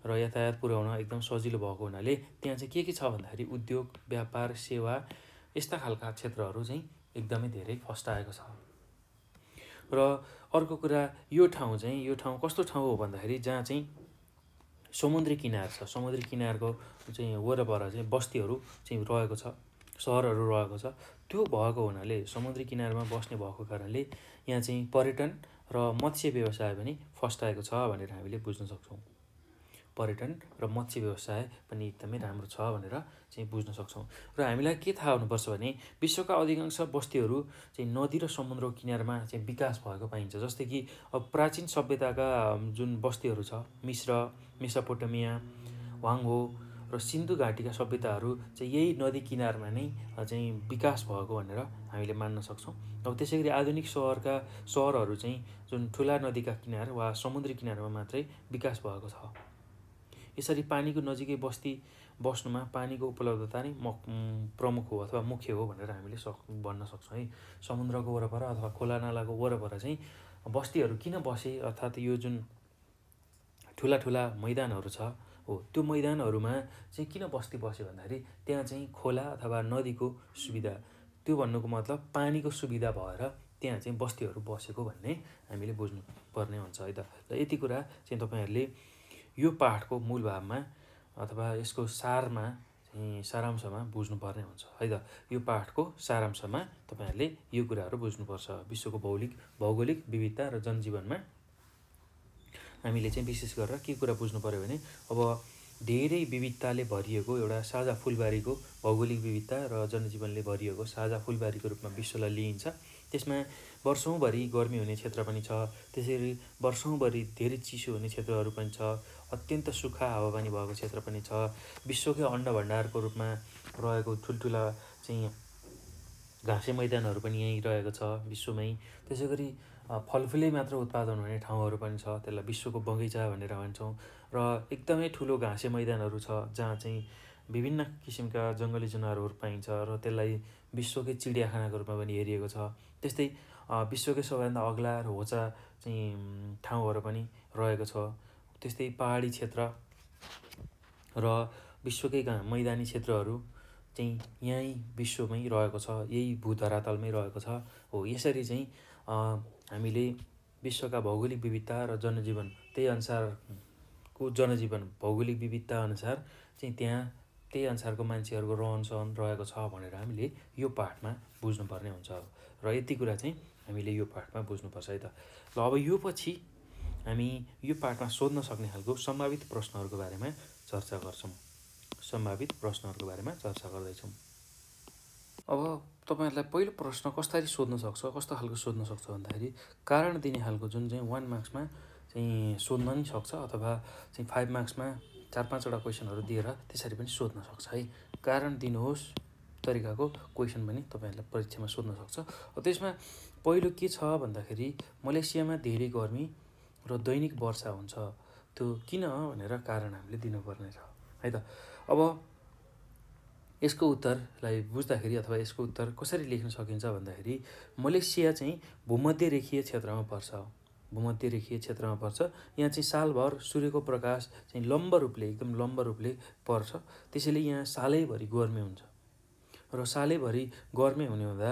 र यातायात पुर्याउन एकदम सजिलो भएको हुनाले त्यहाँ चाहिँ के छ भन्दाखेरि उद्योग, व्यापार, सेवा यस्ता खालका क्षेत्रहरू चाहिँ एकदमै धेरै फस्टाएको छ। र अर्को कुरा यो ठाउँ कस्तो ठाउँ हो भन्दाखेरि जहाँ चाहिँ समुद्री किनार छ, समुद्री किनारको चाहिँ वरपर चाहिँ बस्तीहरू चाहिँ रहेको छ, सहरहरू रहेको छ। त्यो भएको हुनाले समुद्री किनारमा बस्ने भएको कारणले यहाँ चाहिँ पर्यटन र मत्स्य व्यवसाय पनि फस्टाएको छ भनेर हामीले बुझ्न सक्छौँ। पर्यटन र मत्स्य व्यवसाय पनि एकदमै राम्रो छ भनेर चाहिँ बुझ्न सक्छौँ। र हामीलाई के थाहा हुनुपर्छ भने विश्वका अधिकांश बस्तीहरू चाहिँ नदी र समुद्रको किनारमा चाहिँ विकास भएको पाइन्छ। जस्तै कि अब प्राचीन सभ्यताका जुन बस्तीहरू छ, मिस्र, मेसोपोटामिया, वाङ्गो र सिन्धु घाटीका सभ्यताहरू चाहिँ यही नदी किनारमा नै चाहिँ विकास भएको भनेर हामीले मान्न सक्छौँ। अब त्यसै गरी आधुनिक सहरहरू चाहिँ जुन ठुला नदीका किनार वा समुद्री किनारमा मात्रै विकास भएको छ। यसरी पानीको नजिकै बस्नुमा पानीको उपलब्धता नै प्रमुख हो अथवा मुख्य हो भनेर हामीले भन्न सक्छौँ है। समुद्रको वरपर अथवा खोला नालाको वरपर चाहिँ बस्तीहरू किन बसे, अर्थात् यो जुन ठुला ठुला मैदानहरू छ हो, त्यो मैदानहरूमा चाहिँ किन बस्ती बस्यो भन्दाखेरि त्यहाँ चाहिँ खोला अथवा नदीको सुविधा, त्यो भन्नुको मतलब पानीको सुविधा भएर त्यहाँ चाहिँ बस्तीहरू बसेको भन्ने हामीले बुझ्नुपर्ने हुन्छ है त। र यति कुरा चाहिँ तपाईँहरूले यो पाठको मूल भावमा अथवा यसको सारांशमा बुझ्नुपर्ने हुन्छ है त। यो पाठको सारांशमा तपाईँहरूले यो कुराहरू बुझ्नुपर्छ। विश्वको भौगोलिक विविधता र जनजीवनमा हामीले चाहिँ विशेष गरेर के कुरा बुझ्नु पर्यो भने अब धेरै विविधताले भरिएको एउटा साझा फुलबारीको भौगोलिक विविधता र जनजीवनले भरिएको साझा फुलबारीको रूपमा विश्वलाई लिइन्छ। त्यसमा वर्षौँभरि गर्मी हुने क्षेत्र पनि छ, त्यसरी वर्षौँभरि धेरै चिसो हुने क्षेत्रहरू पनि छ, अत्यन्त सुक्खा हावापानी भएको क्षेत्र पनि छ, विश्वकै अन्न भण्डारको रूपमा रहेको ठुल्ठुला चाहिँ घाँसे मैदानहरू पनि यहीँ रहेको छ विश्वमै। त्यसै गरी फलफुलै मात्र उत्पादन हुने ठाउँहरू पनि छ, त्यसलाई विश्वको बगैँचा भनेर भन्छौँ। र एकदमै ठुलो घाँसे मैदानहरू छ जहाँ चाहिँ विभिन्न किसिमका जङ्गली जनावरहरू पाइन्छ र त्यसलाई विश्वकै चिडियाखानाको रूपमा पनि हेरिएको छ। त्यस्तै विश्वकै सबैभन्दा अग्ला र होचा चाहिँ ठाउँहरू पनि रहेको छ। त्यस्तै पहाडी क्षेत्र र विश्वकै मैदानी क्षेत्रहरू चाहिँ यहीँ विश्वमै रहेको छ, यही भूधरातलमै रहेको छ हो। यसरी चाहिँ हामीले विश्वका भौगोलिक विविधता र जनजीवन त्यही अनुसारको जनजीवन भौगोलिक विविधता अनुसार चाहिँ त्यहाँ त्यही अनुसारको मान्छेहरूको रहनसहन रहेको छ भनेर हामीले यो पाठमा बुझ्नुपर्ने हुन्छ। र यति कुरा चाहिँ हामीले यो पाठमा बुझ्नुपर्छ है त। ल अब यो पछि हामी यो पाठमा सोध्न सक्ने खालको सम्भावित प्रश्नहरूको बारेमा चर्चा गर्छौँ। सम्भावित प्रश्नहरूको बारेमा चर्चा गर्दैछौँ। अब तपाईँहरूलाई पहिलो प्रश्न कस्तो खालको सोध्न सक्छ भन्दाखेरि कारण दिने खालको जुन चाहिँ 1 मार्क्समा चाहिँ सोध्न नि सक्छ अथवा चाहिँ 5 मार्क्समा 4-5वटा क्वेसनहरू दिएर त्यसरी पनि सोध्न सक्छ है। कारण दिनुहोस् तरिकाको क्वेसन पनि तपाईँहरूलाई परीक्षामा सोध्न सक्छ। त्यसमा पहिलो के छ भन्दाखेरि मलेसियामा धेरै गर्मी र दैनिक वर्षा हुन्छ, त्यो किन भनेर कारण हामीले दिनुपर्ने छ है त। अब यसको उत्तरलाई बुझ्दाखेरि अथवा यसको उत्तर कसरी लेख्न सकिन्छ भन्दाखेरि मलेसिया चाहिँ भूमध्यरेखीय क्षेत्रमा पर्छ। भूमध्यरेखीय क्षेत्रमा पर्छ। यहाँ चाहिँ सालभर सूर्यको प्रकाश चाहिँ एकदम लम्ब रूपले पर्छ। त्यसैले यहाँ सालैभरि गर्मी हुन्छ र सालैभरि गर्मी हुने हुँदा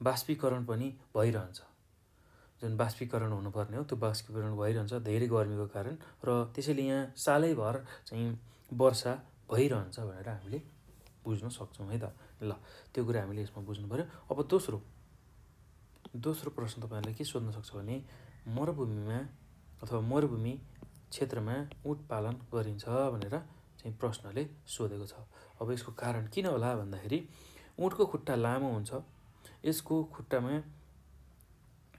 बाष्पीकरण पनि भइरहन्छ। जुन बाष्पीकरण हुनुपर्ने हो त्यो बाष्पीकरण भइरहन्छ धेरै गर्मीको कारण, र त्यसैले यहाँ सालैभर चाहिँ वर्षा भइरहन्छ भनेर हामीले बुझ्न सक्छौँ है त। ल त्यो कुरा हामीले यसमा बुझ्नु पऱ्यो। अब दोस्रो प्रश्न तपाईँहरूले के सोध्न सक्छ भने मरुभूमिमा अथवा मरुभूमि क्षेत्रमा उँट पालन गरिन्छ भनेर चाहिँ प्रश्नले सोधेको छ। अब यसको कारण किन होला भन्दाखेरि उँटको खुट्टा लामो हुन्छ, यसको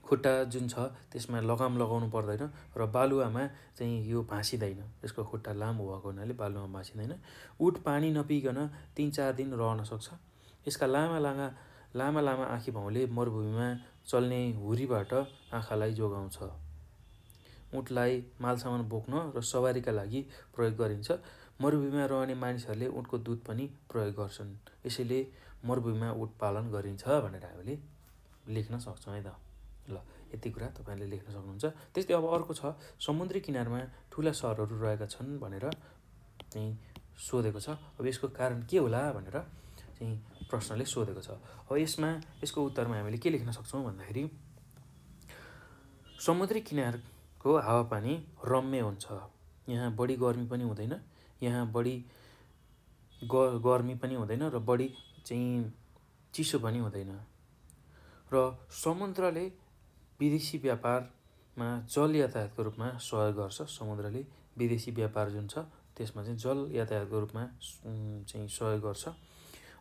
खुट्टा जुन छ त्यसमा लगाम लगाउनु पर्दैन र बालुवामा चाहिँ यो भाँसिँदैन। यसको खुट्टा लामो भएको हुनाले बालुवामा भाँसिँदैन। उँट पानी नपिकन 3-4 दिन रहन सक्छ। यसका लामा आँखी भाउले मरुभूमिमा चल्ने हुरीबाट आँखालाई जोगाउँछ। उँटलाई मालसामान बोक्न र सवारीका लागि प्रयोग गरिन्छ। मरुभूमिमा रहने मानिसहरूले उँटको दुध पनि प्रयोग गर्छन्। यसैले मरुभूमिमा उँट पालन गरिन्छ भनेर हामीले लेख्न सक्छौँ है त। ल यति कुरा तपाईँले लेख्न सक्नुहुन्छ। त्यस्तै अब अर्को छ समुद्री किनारमा ठुला सहरहरू रहेका छन् भनेर चाहिँ सोधेको छ। अब यसको कारण के होला भनेर चाहिँ प्रश्नले सोधेको छ। अब यसको उत्तरमा हामीले के लेख्न सक्छौँ भन्दाखेरि समुद्री किनारको हावापानी रम्य हुन्छ। यहाँ बढी गर्मी पनि हुँदैन, यहाँ बढी गर्मी पनि हुँदैन र बढी चाहिँ चिसो पनि हुँदैन। र समुद्रले विदेशी व्यापारमा जल यातायातको रूपमा सहयोग गर्छ। समुद्रले विदेशी व्यापार जुन छ त्यसमा चाहिँ जल यातायातको रूपमा चाहिँ सहयोग गर्छ।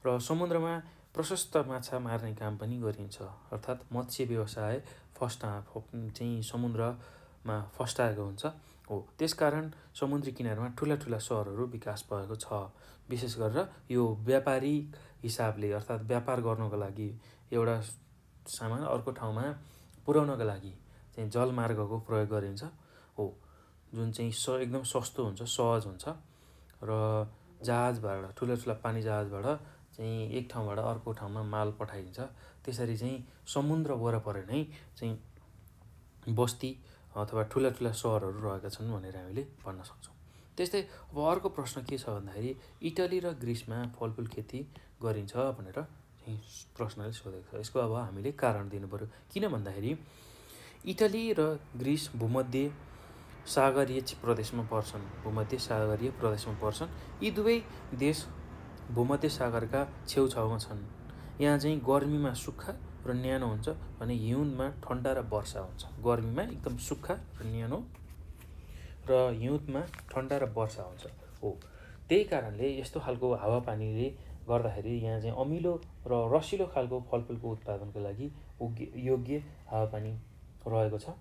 र समुद्रमा प्रशस्त माछा मार्ने काम पनि गरिन्छ। अर्थात् मत्स्य व्यवसाय चाहिँ समुद्रमा फस्टाएको हुन्छ हो। त्यसकारण समुद्री किनारमा ठुला ठुला सहरहरू विकास भएको छ। विशेष गरेर यो व्यापारिक हिसाबले अर्थात् व्यापार गर्नको लागि एउटा सामान अर्को ठाउँमा पुर्याउनका लागि चाहिँ जलमार्गको प्रयोग गरिन्छ हो, जुन चाहिँ एकदम सस्तो हुन्छ, सहज हुन्छ र जहाजबाट ठुला ठुला पानी जहाजबाट चाहिँ एक ठाउँबाट अर्को ठाउँमा माल पठाइन्छ। त्यसरी चाहिँ समुद्र वरपर नै चाहिँ बस्ती अथवा ठुला ठुला सहरहरू रहेका छन् भनेर हामीले भन्न सक्छौँ। त्यस्तै अब अर्को प्रश्न के छ भन्दाखेरि इटली र ग्रिसमा फलफुल खेती गरिन्छ भनेर चाहिँ प्रश्नले सोधेको छ। यसको अब हामीले कारण दिनु पर्यो। किन भन्दाखेरि इटली र ग्रिस भूमध्य सागरीय प्रदेशमा पर्छन्। भूमध्य सागरीय प्रदेशमा पर्छन्। यी दुवै देश भूमध्य सागरका छेउछाउमा छन्। यहाँ चाहिँ गर्मीमा सुक्खा र न्यानो हुन्छ भने हिउँदमा ठन्डा र वर्षा हुन्छ। गर्मीमा एकदम सुक्खा र न्यानो र हिउँदमा ठन्डा र वर्षा हुन्छ हो। त्यही कारणले यस्तो खालको हावापानीले गर्दाखेरि यहाँ चाहिँ अमिलो र रसिलो खालको फलफुलको उत्पादनको लागि योग्य हावापानी रहेको छ।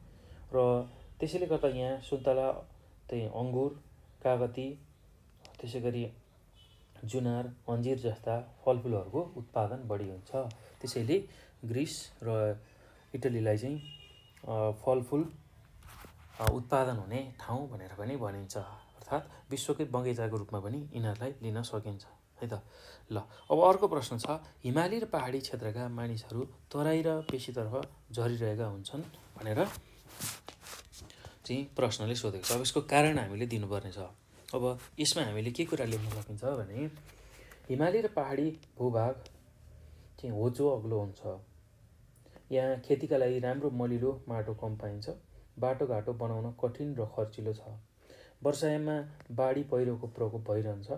र त्यसैले गर्दा यहाँ सुन्तला, त्यही अङ्गुर, कागती, त्यसै गरी जुनार, अन्जिर जस्ता फलफुलहरूको उत्पादन बढी हुन्छ। त्यसैले ग्रिस र इटलीलाई चाहिँ फलफुल उत्पादन हुने ठाउँ भनेर पनि भनिन्छ। अर्थात् विश्वकै बगैँचाको रूपमा पनि यिनीहरूलाई लिन सकिन्छ है त। ल अब अर्को प्रश्न छ, हिमाली र पहाडी क्षेत्रका मानिसहरू तराई र पेशीतर्फ झरिरहेका हुन्छन् भनेर चाहिँ प्रश्नले सोधेको छ। अब यसको कारण हामीले दिनुपर्ने छ। अब यसमा हामीले के कुरा लेख्न सकिन्छ भने हिमाली र पहाडी भूभाग चाहिँ होचो अग्लो हुन्छ। यहाँ खेतीका लागि राम्रो मलिलो माटो कम पाइन्छ। बाटोघाटो बनाउन कठिन र खर्चिलो छ। वर्षायाममा बाढी पहिरोको प्रकोप भइरहन्छ।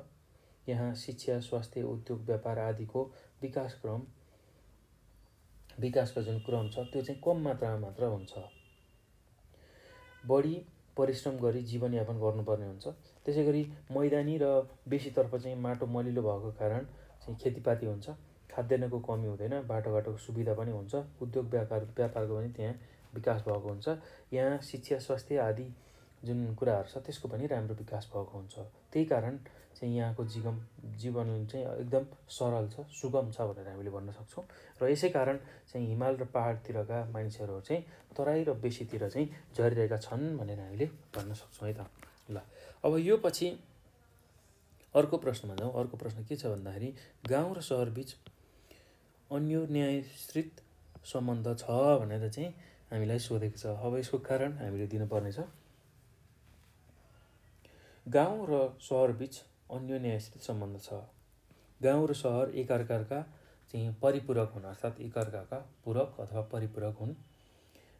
यहाँ शिक्षा, स्वास्थ्य, उद्योग, व्यापार आदिको विकासको जुन क्रम छ त्यो चाहिँ कम मात्रामा मात्र हुन्छ। बढी परिश्रम गरी जीवनयापन गर्नुपर्ने हुन्छ। त्यसै गरी मैदानी र बेसीतर्फ चाहिँ माटो मलिलो भएको कारण चाहिँ खेतीपाती हुन्छ। खाद्यान्नको कमी हुँदैन। बाटोघाटोको सुविधा पनि हुन्छ। उद्योग व्यापारको पनि त्यहाँ विकास भएको हुन्छ। यहाँ शिक्षा, स्वास्थ्य आदि जुन कुराहरू छ त्यसको पनि राम्रो विकास भएको हुन्छ। त्यही कारण चाहिँ यहाँको जीवन चाहिँ एकदम सरल छ, सुगम छ भनेर हामीले भन्न सक्छौँ। र यसै कारण चाहिँ हिमाल र पहाडतिरका मानिसहरू चाहिँ तराई र बेसीतिर चाहिँ झरिरहेका छन् भनेर हामीले भन्न सक्छौँ है त। ल अब यो पछि अर्को प्रश्नमा जाउँ। अर्को प्रश्न के छ भन्दाखेरि गाउँ र सहरबीच अन्योन्याश्रित सम्बन्ध छ भनेर चाहिँ हामीलाई सोधेको छ। अब यसको कारण हामीले दिनुपर्ने छ। गाउँ र सहरबीच अन्योन्याश्रित सम्बन्ध छ। गाउँ र सहर एकअर्काका चाहिँ परिपूरक हुन्, अर्थात् एकअर्काका पूरक अथवा परिपूरक हुन्।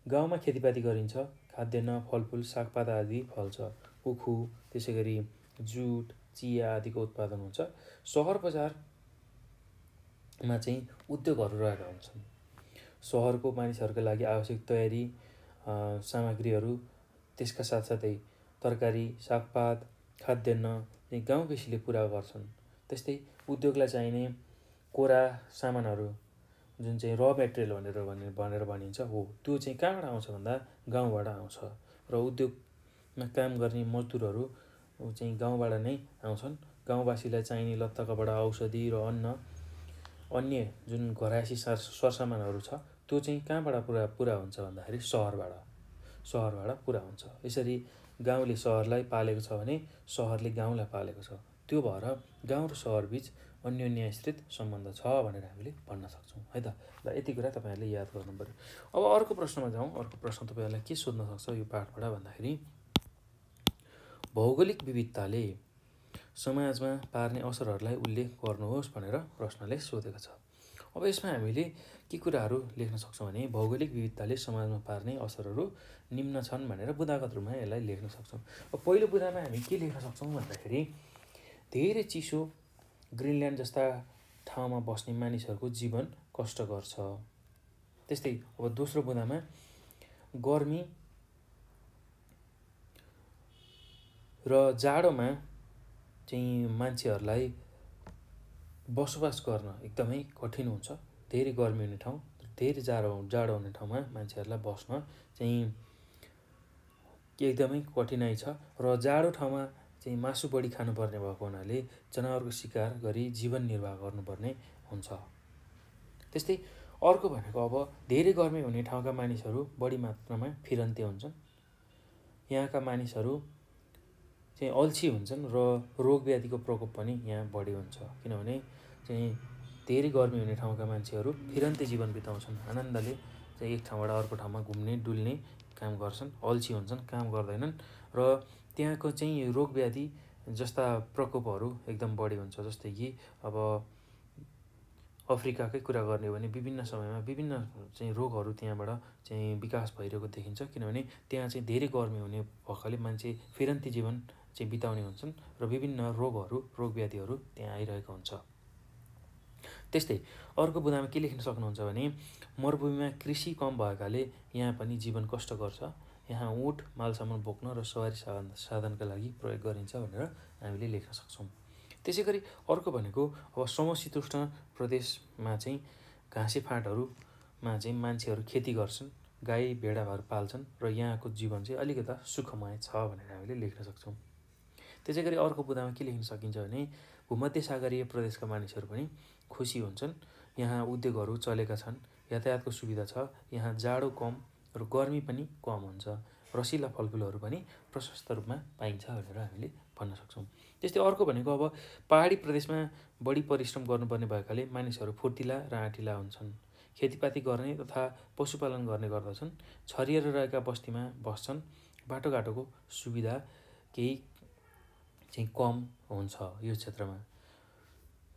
गाउँमा खेतीपाती गरिन्छ। खाद्यान्न, फलफुल, सागपात आदि फल्छ। उखु, त्यसै गरी जुट, चिया आदिको उत्पादन हुन्छ। सहर बजारमा चाहिँ उद्योगहरू रहेका हुन्छन्। सहरको मानिसहरूका लागि आवश्यक तयारी सामग्रीहरू, त्यसका साथसाथै तरकारी, सागपात, खाद्यान्न चाहिँ गाउँ बेसीले पुरा गर्छन्। त्यस्तै उद्योगलाई चाहिने कोरा सामानहरू जुन चाहिँ र मेटेरियल भनेर भनिन्छ हो, त्यो चाहिँ कहाँबाट आउँछ भन्दा गाउँबाट आउँछ। र उद्योगमा काम गर्ने मजदुरहरू चाहिँ गाउँबाट नै आउँछन्। गाउँवासीलाई चाहिने लत्ता कपडा, औषधि र अन्य जुन घरायसी सरसामानहरू छ त्यो चाहिँ कहाँबाट पुरा हुन्छ भन्दाखेरि सहरबाट पुरा हुन्छ। यसरी गाउँले सहरलाई पालेको छ भने सहरले गाउँलाई पालेको छ। त्यो भएर गाउँ र सहरबीच अन्योन्याश्रित सम्बन्ध छ भनेर हामीले भन्न सक्छौँ है त। ल यति कुरा तपाईँहरूले याद गर्नु पऱ्यो। अब अर्को प्रश्नमा जाउँ। अर्को प्रश्न तपाईँहरूलाई के सोध्न सक्छ यो पाठबाट भन्दाखेरि भौगोलिक विविधताले समाजमा पार्ने असरहरूलाई उल्लेख गर्नुहोस् भनेर प्रश्नले सोधेको छ। अब यसमा हामीले के कुराहरू लेख्न सक्छौँ भने भौगोलिक विविधताले समाजमा पार्ने असरहरू निम्न छन् भनेर बुदागत रूपमा यसलाई लेख्न सक्छौँ। अब पहिलो बुदामा हामी के लेख्न सक्छौँ भन्दाखेरि धेरै चिसो ग्रिनल्यान्ड जस्ता ठाउँमा बस्ने मानिसहरूको जीवन कष्टकर छ। त्यस्तै अब दोस्रो बुदामा गर्मी र जाडोमा चाहिँ मान्छेहरूलाई बसोबास गर्न एकदमै कठिन हुन्छ। धेरै गर्मी हुने ठाउँ, धेरै जाडो हुने ठाउँमा मान्छेहरूलाई बस्न चाहिँ एकदमै कठिनाइ छ र जाडो ठाउँमा चाहिँ मासु बढी खानुपर्ने भएको हुनाले जनावरको शिकार गरी जीवन निर्वाह गर्नुपर्ने हुन्छ। त्यस्तै अर्को भनेको अब धेरै गर्मी हुने ठाउँका मानिसहरू बढी मात्रामा फिरन्ते हुन्छन्। यहाँका मानिसहरू चाहिँ अल्छी हुन्छन् र रोग व्याधिको प्रकोप पनि यहाँ बढी हुन्छ, किनभने चाहिँ धेरै गर्मी हुने ठाउँका मान्छेहरू फिरन्ते जीवन बिताउँछन्। आनन्दले चाहिँ एक ठाउँबाट अर्को ठाउँमा घुम्ने डुल्ने काम गर्छन्, अल्छी हुन्छन्, काम गर्दैनन् र त्यहाँको चाहिँ रोग व्याधि जस्ता प्रकोपहरू एकदम बढी हुन्छ। जस्तै कि अब अफ्रिकाकै कुरा गर्ने हो भने विभिन्न समयमा विभिन्न चाहिँ रोगहरू त्यहाँबाट चाहिँ विकास भइरहेको देखिन्छ, किनभने त्यहाँ चाहिँ धेरै गर्मी हुने भएकाले मान्छे फिरन्ती जीवन चाहिँ बिताउने हुन्छन् र विभिन्न रोग व्याधिहरू त्यहाँ आइरहेको हुन्छ। त्यस्तै अर्को बुदामा के लेख्न सक्नुहुन्छ भने मरुभूमिमा कृषि कम भएकाले यहाँ पनि जीवन कष्टकर छ। यहाँ ऊँट मालसामान बोक्न र सवारी साधनका लागि प्रयोग गरिन्छ भनेर हामीले लेख्न सक्छौँ। त्यसै गरी अर्को भनेको अब समशीतोष्ण प्रदेशमा चाहिँ घाँसे फाँटहरूमा चाहिँ मान्छेहरू खेती गर्छन्, गाई भेडाहरू पाल्छन् र यहाँको जीवन चाहिँ अलिकता सुखमय छ भनेर हामीले लेख्न सक्छौँ। त्यसै गरी अर्को बुदामा के लेख्न सकिन्छ भने भूमध्य सागरीय प्रदेशका मानिसहरू पनि खुसी हुन्छन्। यहाँ उद्योगहरू चलेका छन्, यातायातको सुविधा छ, यहाँ जाडो कम र गर्मी पनि कम हुन्छ, रसिला फलफुलहरू पनि प्रशस्त रूपमा पाइन्छ भनेर हामीले भन्न सक्छौँ। त्यस्तै अर्को भनेको अब पहाडी प्रदेशमा बढी परिश्रम गर्नुपर्ने भएकाले मानिसहरू फुर्तिला र आँटिला हुन्छन्। खेतीपाती गर्ने तथा पशुपालन गर्ने गर्दछन्। छरिएर रहेका बस्तीमा बस्छन्। बाटोघाटोको सुविधा केही चाहिँ कम हुन्छ यो क्षेत्रमा।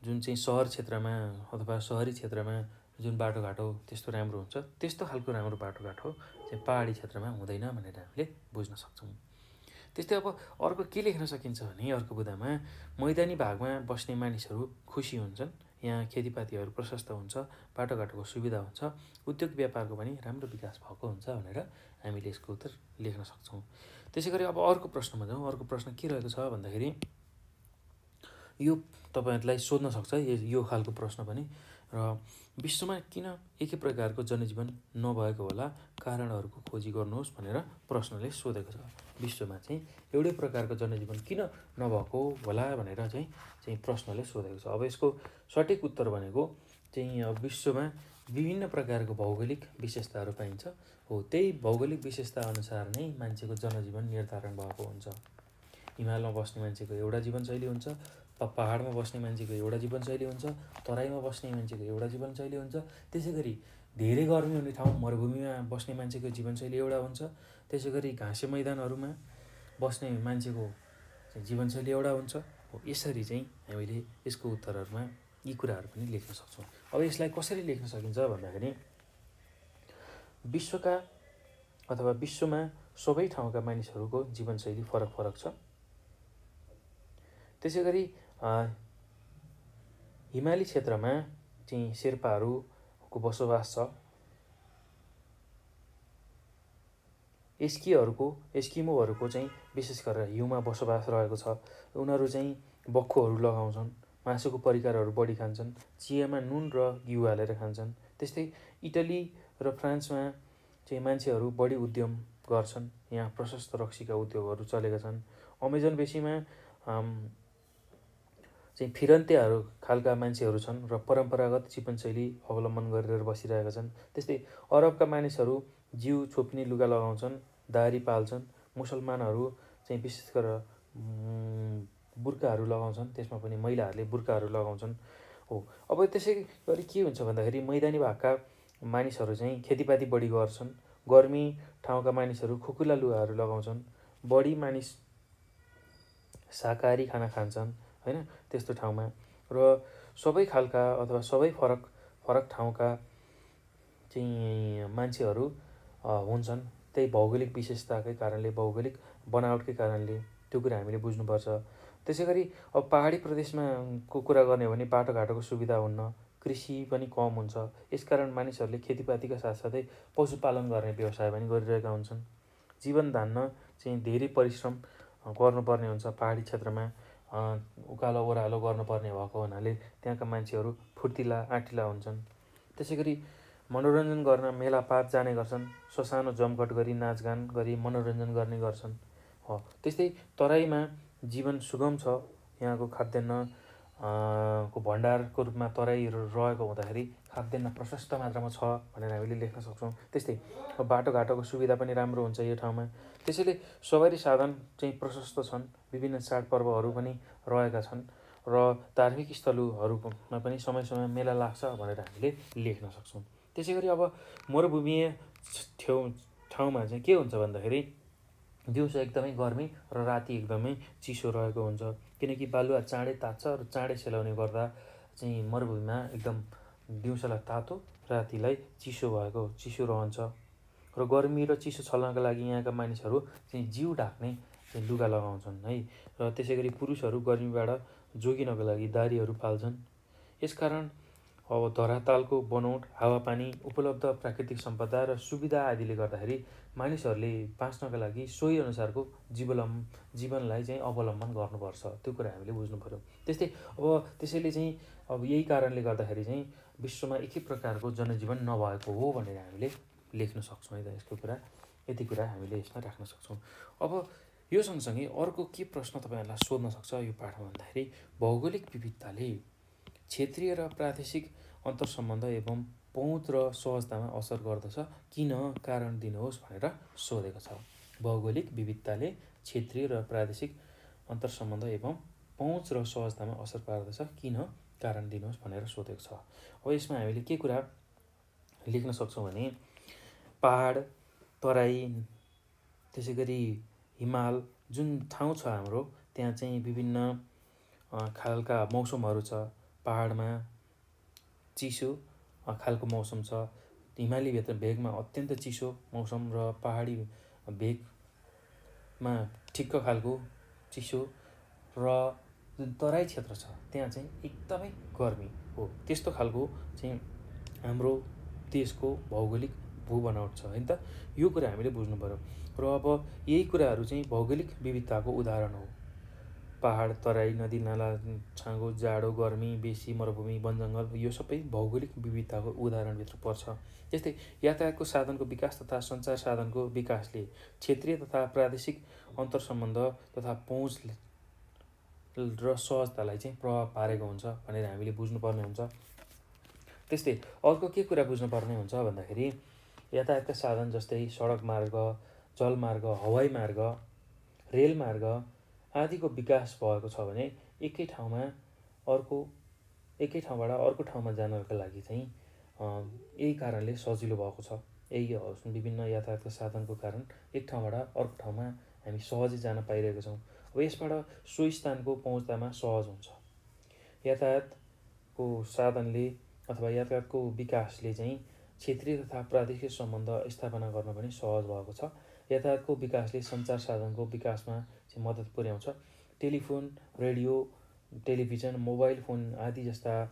जुन चाहिँ सहर क्षेत्रमा अथवा सहरी क्षेत्रमा जुन बाटोघाटो त्यस्तो राम्रो हुन्छ, त्यस्तो खालको राम्रो बाटोघाटो चाहिँ पहाडी क्षेत्रमा हुँदैन भनेर हामीले बुझ्न सक्छौँ। त्यस्तै अब अर्को के लेख्न सकिन्छ भने अर्को बुदामा मैदानी भागमा बस्ने मानिसहरू खुसी हुन्छन्। यहाँ खेतीपातीहरू प्रशस्त हुन्छ, बाटोघाटोको सुविधा हुन्छ, उद्योग व्यापारको पनि राम्रो विकास भएको हुन्छ भनेर हामीले यसको उत्तर लेख्न सक्छौँ। त्यसै गरी अब अर्को प्रश्नमा जाउँ। अर्को प्रश्न के रहेको छ भन्दाखेरि यो तपाईँहरूलाई सोध्न सक्छ यो खालको प्रश्न पनि, र विश्वमा किन एकै प्रकारको जनजीवन नभएको होला, कारणहरूको खोजी गर्नुहोस् भनेर प्रश्नले सोधेको छ। विश्वमा चाहिँ एउटै प्रकारको जनजीवन किन नभएको होला भनेर चाहिँ प्रश्नले सोधेको छ। अब यसको सठिक उत्तर भनेको चाहिँ अब विश्वमा विभिन्न प्रकारको भौगोलिक विशेषताहरू पाइन्छ। हो, त्यही भौगोलिक विशेषता अनुसार नै मान्छेको जनजीवन निर्धारण भएको हुन्छ। हिमालमा बस्ने मान्छेको एउटा जीवनशैली हुन्छ, पहाडमा बस्ने मान्छेको एउटा जीवनशैली हुन्छ, तराईमा बस्ने मान्छेको एउटा जीवनशैली हुन्छ। त्यसै गरी धेरै गर्मी हुने ठाउँ मरुभूमिमा बस्ने मान्छेको जीवनशैली एउटा हुन्छ। त्यसै गरी घाँसे मैदानहरूमा बस्ने मान्छेको जीवनशैली एउटा हुन्छ। हो, यसरी चाहिँ हामीले यसको उत्तरहरूमा यी कुराहरू पनि लेख्न सक्छौँ। अब यसलाई कसरी लेख्न सकिन्छ भन्दाखेरि विश्वका अथवा विश्वमा सबै ठाउँका मानिसहरूको जीवनशैली फरक फरक छ। त्यसै गरी हिमाली क्षेत्रमा चाहिँ शेर्पाहरूको बसोबास छ। एस्किमोहरूको चाहिँ विशेष गरेर हिउँमा बसोबास रहेको छ। उनीहरू चाहिँ बक्खुहरू लगाउँछन्, मासुको परिकारहरू बढी खान्छन्, चियामा नुन र घिउ हालेर खान्छन्। त्यस्तै इटली र फ्रान्समा चाहिँ मान्छेहरू बढी उद्यम गर्छन्। यहाँ प्रशस्त रक्सीका उद्योगहरू चलेका छन्। अमेजन बेसीमा चाहिँ फिरन्तेहरू खालका मान्छेहरू छन् र परम्परागत जीवनशैली अवलम्बन गरेर बसिरहेका छन्। त्यस्तै अरबका मानिसहरू जिउ छोप्ने लुगा लगाउँछन्, दाह्री पाल्छन्। मुसलमानहरू चाहिँ विशेष गरेर बुर्काहरू लगाउँछन्, त्यसमा पनि महिलाहरूले बुर्काहरू लगाउँछन्। हो, अब त्यसै गरी के हुन्छ भन्दाखेरि मैदानी भागका मानिसहरू चाहिँ खेतीपाती बढी गर्छन्। गर्मी ठाउँका मानिसहरू खुकुला लुगाहरू लगाउँछन्। बढी मानिस शाकाहारी खाना खान्छन्, होइन, त्यस्तो ठाउँमा। र सबै खालका अथवा सबै फरक ठाउँका चाहिँ मान्छेहरू हुन्छन्। त्यही भौगोलिक विशेषताकै कारणले, भौगोलिक बनावटकै कारणले त्यो कुरा हामीले बुझ्नुपर्छ। त्यसै गरी अब पहाडी प्रदेशमा को कुरा गर्ने हो भने बाटोघाटोको सुविधा हुन्न, कृषि पनि कम हुन्छ। यसकारण मानिसहरूले खेतीपातीका साथसाथै पशुपालन गर्ने व्यवसाय पनि गरिरहेका हुन्छन्। जीवन धान्न चाहिँ धेरै परिश्रम गर्नुपर्ने हुन्छ। पहाडी क्षेत्रमा उकालो ओह्रालो गर्नुपर्ने भएको हुनाले त्यहाँका मान्छेहरू फुर्तिला आँटिला हुन्छन्। त्यसै गरी मनोरञ्जन गर्न मेलापात जाने गर्छन्। ससानो जमघट गरी नाचगान गरी मनोरञ्जन गर्ने गर्छन्। त्यस्तै तराईमा जीवन सुगम छ। यहाँको खाद्यान्न को भण्डारको रूपमा तराई रहेको हुँदाखेरि खाद्यान्न प्रशस्त मात्रामा छ भनेर हामीले लेख्न सक्छौँ। त्यस्तै बाटोघाटोको सुविधा पनि राम्रो हुन्छ यो ठाउँमा। त्यसैले सवारी साधन चाहिँ प्रशस्त छन्। विभिन्न चाडपर्वहरू पनि रहेका छन् र धार्मिक स्थलहरूमा पनि समय समयमा मेला लाग्छ भनेर हामीले लेख्न सक्छौँ। त्यसै गरी अब मरुभूमीय ठाउँमा चाहिँ के हुन्छ भन्दाखेरि दिउँसो एकदमै गर्मी र राति एकदमै चिसो रहेको हुन्छ। किनकि बालुवा चाँडै तात्छ र चाँडै सेलाउने गर्दा चाहिँ मरुभूमिमा एकदम दिउँसोलाई तातो, रातिलाई चिसो रहन्छ। र गर्मी र चिसो छल्नका लागि यहाँका मानिसहरू चाहिँ जिउ ढाक्ने चाहिँ लुगा लगाउँछन् है। र त्यसै गरी पुरुषहरू गर्मीबाट जोगिनको लागि दारीहरू पाल्छन्। यसकारण अब धरातालको बनोट, हावापानी, उपलब्ध प्राकृतिक सम्पदा र सुविधा आदिले गर्दाखेरि मानिसहरूले बाँच्नका लागि सोही अनुसारको जीवनलाई चाहिँ अवलम्बन गर्नुपर्छ। त्यो कुरा हामीले बुझ्नु पर्यो। त्यस्तै अब त्यसैले चाहिँ अब यही कारणले गर्दाखेरि चाहिँ विश्वमा एकै प्रकारको जनजीवन नभएको हो भनेर हामीले लेख्न सक्छौँ है त। यसको कुरा यति कुरा हामीले यसमा राख्न सक्छौँ। अब यो सँगसँगै अर्को के प्रश्न तपाईँहरूलाई सोध्न सक्छ यो पाठमा भन्दाखेरि भौगोलिक विविधताले क्षेत्रीय र प्रादेशिक अन्तर्सम्बन्ध एवं पहुँच र सहजतामा असर गर्दछ, किन? कारण दिनुहोस् भनेर सोधेको छ। भौगोलिक विविधताले क्षेत्रीय र प्रादेशिक अन्तर्सम्बन्ध एवं पहुँच र सहजतामा असर पार्दछ, किन? कारण दिनुहोस् भनेर सोधेको छ। अब यसमा हामीले के कुरा लेख्न सक्छौँ भने पहाड, तराई, त्यसै गरी हिमाल जुन ठाउँ छ हाम्रो त्यहाँ चाहिँ विभिन्न खालका मौसमहरू छ। पहाडमा चिसो खालको मौसम छ। हिमाली भेगमा अत्यन्त चिसो मौसम र पहाडी भेगमा ठिक्क खालको चिसो र जुन तराई क्षेत्र छ त्यहाँ चाहिँ एकदमै गर्मी हो। त्यस्तो खालको चाहिँ हाम्रो देशको भौगोलिक भूबनावट छ होइन त। यो कुरा हामीले बुझ्नु पर्यो। र अब यही कुराहरू चाहिँ भौगोलिक विविधताको उदाहरण हो। पहाड, तराई, नदी नाला, छाँगो, जाडो, गर्मी, बेसी, मरुभूमि, वनजङ्गल यो सबै भौगोलिक विविधताको उदाहरणभित्र पर्छ। त्यस्तै यातायातको साधनको विकास तथा सञ्चार साधनको विकासले क्षेत्रीय तथा प्रादेशिक अन्तर्सम्बन्ध तथा पहुँच र सहजतालाई चाहिँ प्रभाव पारेको हुन्छ भनेर हामीले बुझ्नुपर्ने हुन्छ। त्यस्तै अर्को के कुरा बुझ्नुपर्ने हुन्छ भन्दाखेरि यातायातका साधन जस्तै सडक मार्ग, जलमार्ग, हवाई मार्ग, रेलमार्ग आदिको विकास भएको छ भने एकै ठाउँबाट अर्को ठाउँमा जानका लागि चाहिँ यही कारणले सजिलो भएको छ। यही विभिन्न यातायातका साधनको कारण एक ठाउँबाट अर्को ठाउँमा हामी सहजै जान पाइरहेका छौँ। अब यसबाट सो स्थानको पहुँच्दामा सहज हुन्छ। यातायातको साधनले अथवा यातायातको विकासले चाहिँ क्षेत्रीय तथा प्रादेशिक सम्बन्ध स्थापना गर्न पनि सहज भएको छ। यातायातको विकासले सञ्चार साधनको विकासमा चाहिँ मद्दत पुर्याउँछ। Telephone, radio, television, mobile phone आदि जस्ता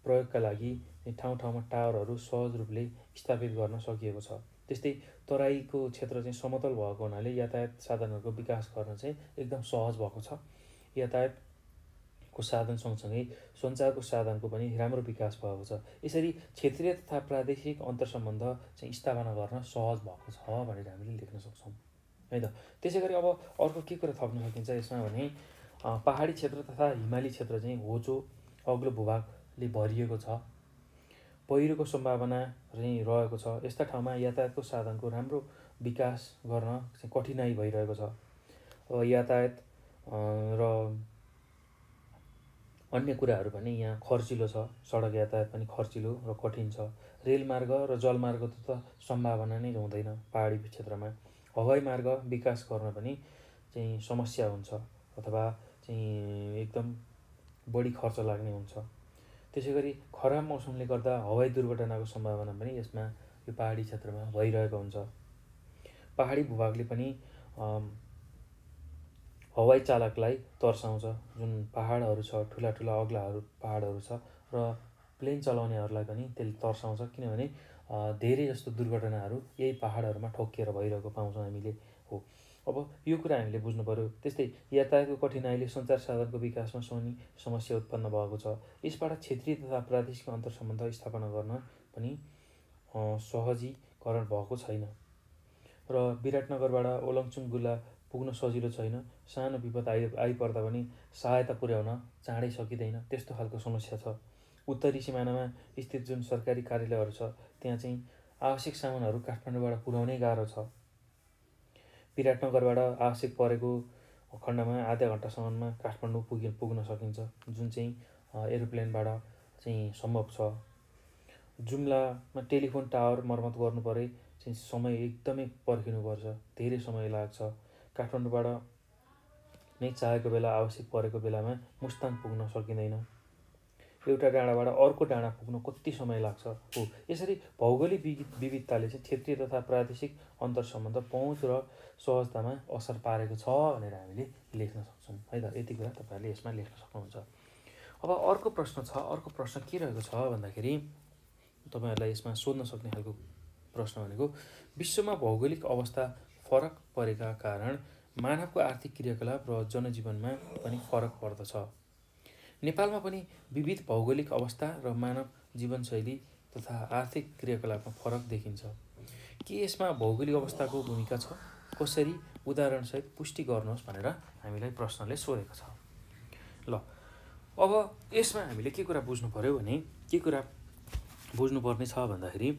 प्रयोगका लागि ठाउँ ठाउँमा टावरहरू सहज रूपले स्थापित गर्न सकिएको छ। त्यस्तै तराईको क्षेत्र चाहिँ समतल भएको हुनाले यातायात साधनहरूको विकास गर्न चाहिँ एकदम सहज भएको छ। यातायातको साधन सँगसँगै सञ्चारको साधनको पनि राम्रो विकास भएको छ। यसरी क्षेत्रीय तथा प्रादेशिक अन्तर्सम्बन्ध चाहिँ स्थापना गर्न सहज भएको छ भनेर हामीले लेख्न सक्छौँ है त। त्यसै गरी अब अर्को के कुरा थप्न सकिन्छ यसमा भने पहाडी क्षेत्र तथा हिमाली क्षेत्र चाहिँ होचो अग्लो भूभागले भरिएको छ। पहिरोको सम्भावना चाहिँ रहेको छ। यस्ता ठाउँमा यातायातको साधनको राम्रो विकास गर्न चाहिँ कठिनाइ भइरहेको छ। यातायात र अन्य कुराहरू पनि यहाँ खर्चिलो छ। सडक यातायात पनि खर्चिलो र कठिन छ। रेलमार्ग र जलमार्ग त सम्भावना नै हुँदैन पहाडी क्षेत्रमा। हवाई मार्ग विकास गर्न पनि चाहिँ समस्या हुन्छ अथवा चाहिँ एकदम बढी खर्च लाग्ने हुन्छ। त्यसै गरी खराब मौसमले गर्दा हवाई दुर्घटनाको सम्भावना पनि यसमा यो पहाडी क्षेत्रमा भइरहेको हुन्छ। पहाडी भूभागले पनि हवाई चालकलाई तर्साउँछ। जुन पहाडहरू छ, ठुला ठुला अग्लाहरू पहाडहरू छ र प्लेन चलाउनेहरूलाई पनि त्यसले तर्साउँछ, किनभने धेरै जस्तो दुर्घटनाहरू यही पहाडहरूमा ठोकिएर भइरहेको पाउँछौँ हामीले हो। अब यो कुरा हामीले बुझ्नु पर्यो। त्यस्तै यातायातको कठिनाइले सञ्चार साधनको विकासमा समस्या उत्पन्न भएको छ। यसबाट क्षेत्रीय तथा प्रादेशिक अन्तर्सम्बन्ध स्थापना गर्न पनि सहजीकरण भएको छैन र विराटनगरबाट ओलङचुङ गुल्ला पुग्न सजिलो छैन। सानो विपद आइपर्दा पनि सहायता पुर्याउन चाँडै सकिँदैन, त्यस्तो खालको समस्या छ। उत्तरी सिमानामा स्थित जुन सरकारी कार्यालयहरू छ त्यहाँ चाहिँ आवश्यक सामानहरू काठमाडौँबाट पुर्याउनै गाह्रो छ। विराटनगरबाट आवश्यक परेको खण्डमा आधा घन्टासम्ममा काठमाडौँ पुग्न सकिन्छ, जुन चाहिँ एरोप्लेनबाट चाहिँ सम्भव छ। जुम्लामा टेलिफोन टावर मर्मत गर्नु परे चाहिँ समय एकदमै पर्खिनुपर्छ, धेरै समय लाग्छ। काठमाडौँबाट नै चाहेको बेला आवश्यक परेको बेलामा मुस्ताङ पुग्न सकिँदैन। एउटा डाँडाबाट अर्को डाँडा पुग्न कति समय लाग्छ हो। यसरी भौगोलिक विविधताले चाहिँ क्षेत्रीय तथा प्रादेशिक अन्तर्सम्बन्ध, पहुँच र सहजतामा असर पारेको छ भनेर हामीले लेख्न सक्छौँ है त। यति कुरा तपाईँहरूले यसमा लेख्न सक्नुहुन्छ। अब अर्को प्रश्न के रहेको छ भन्दाखेरि तपाईँहरूलाई यसमा सोध्न सक्ने खालको प्रश्न भनेको विश्वमा भौगोलिक अवस्था फरक परेका कारण मानवको आर्थिक क्रियाकलाप र जनजीवनमा पनि फरक पर्दछ। नेपालमा पनि विविध भौगोलिक अवस्था र मानव जीवनशैली तथा आर्थिक क्रियाकलापमा फरक देखिन्छ। के यसमा भौगोलिक अवस्थाको भूमिका छ? कसरी? उदाहरणसहित पुष्टि गर्नुहोस् भनेर हामीलाई प्रश्नले सोधेको छ। ल, अब यसमा हामीले के कुरा बुझ्नु पर्यो भने के कुरा बुझ्नुपर्ने छ भन्दाखेरि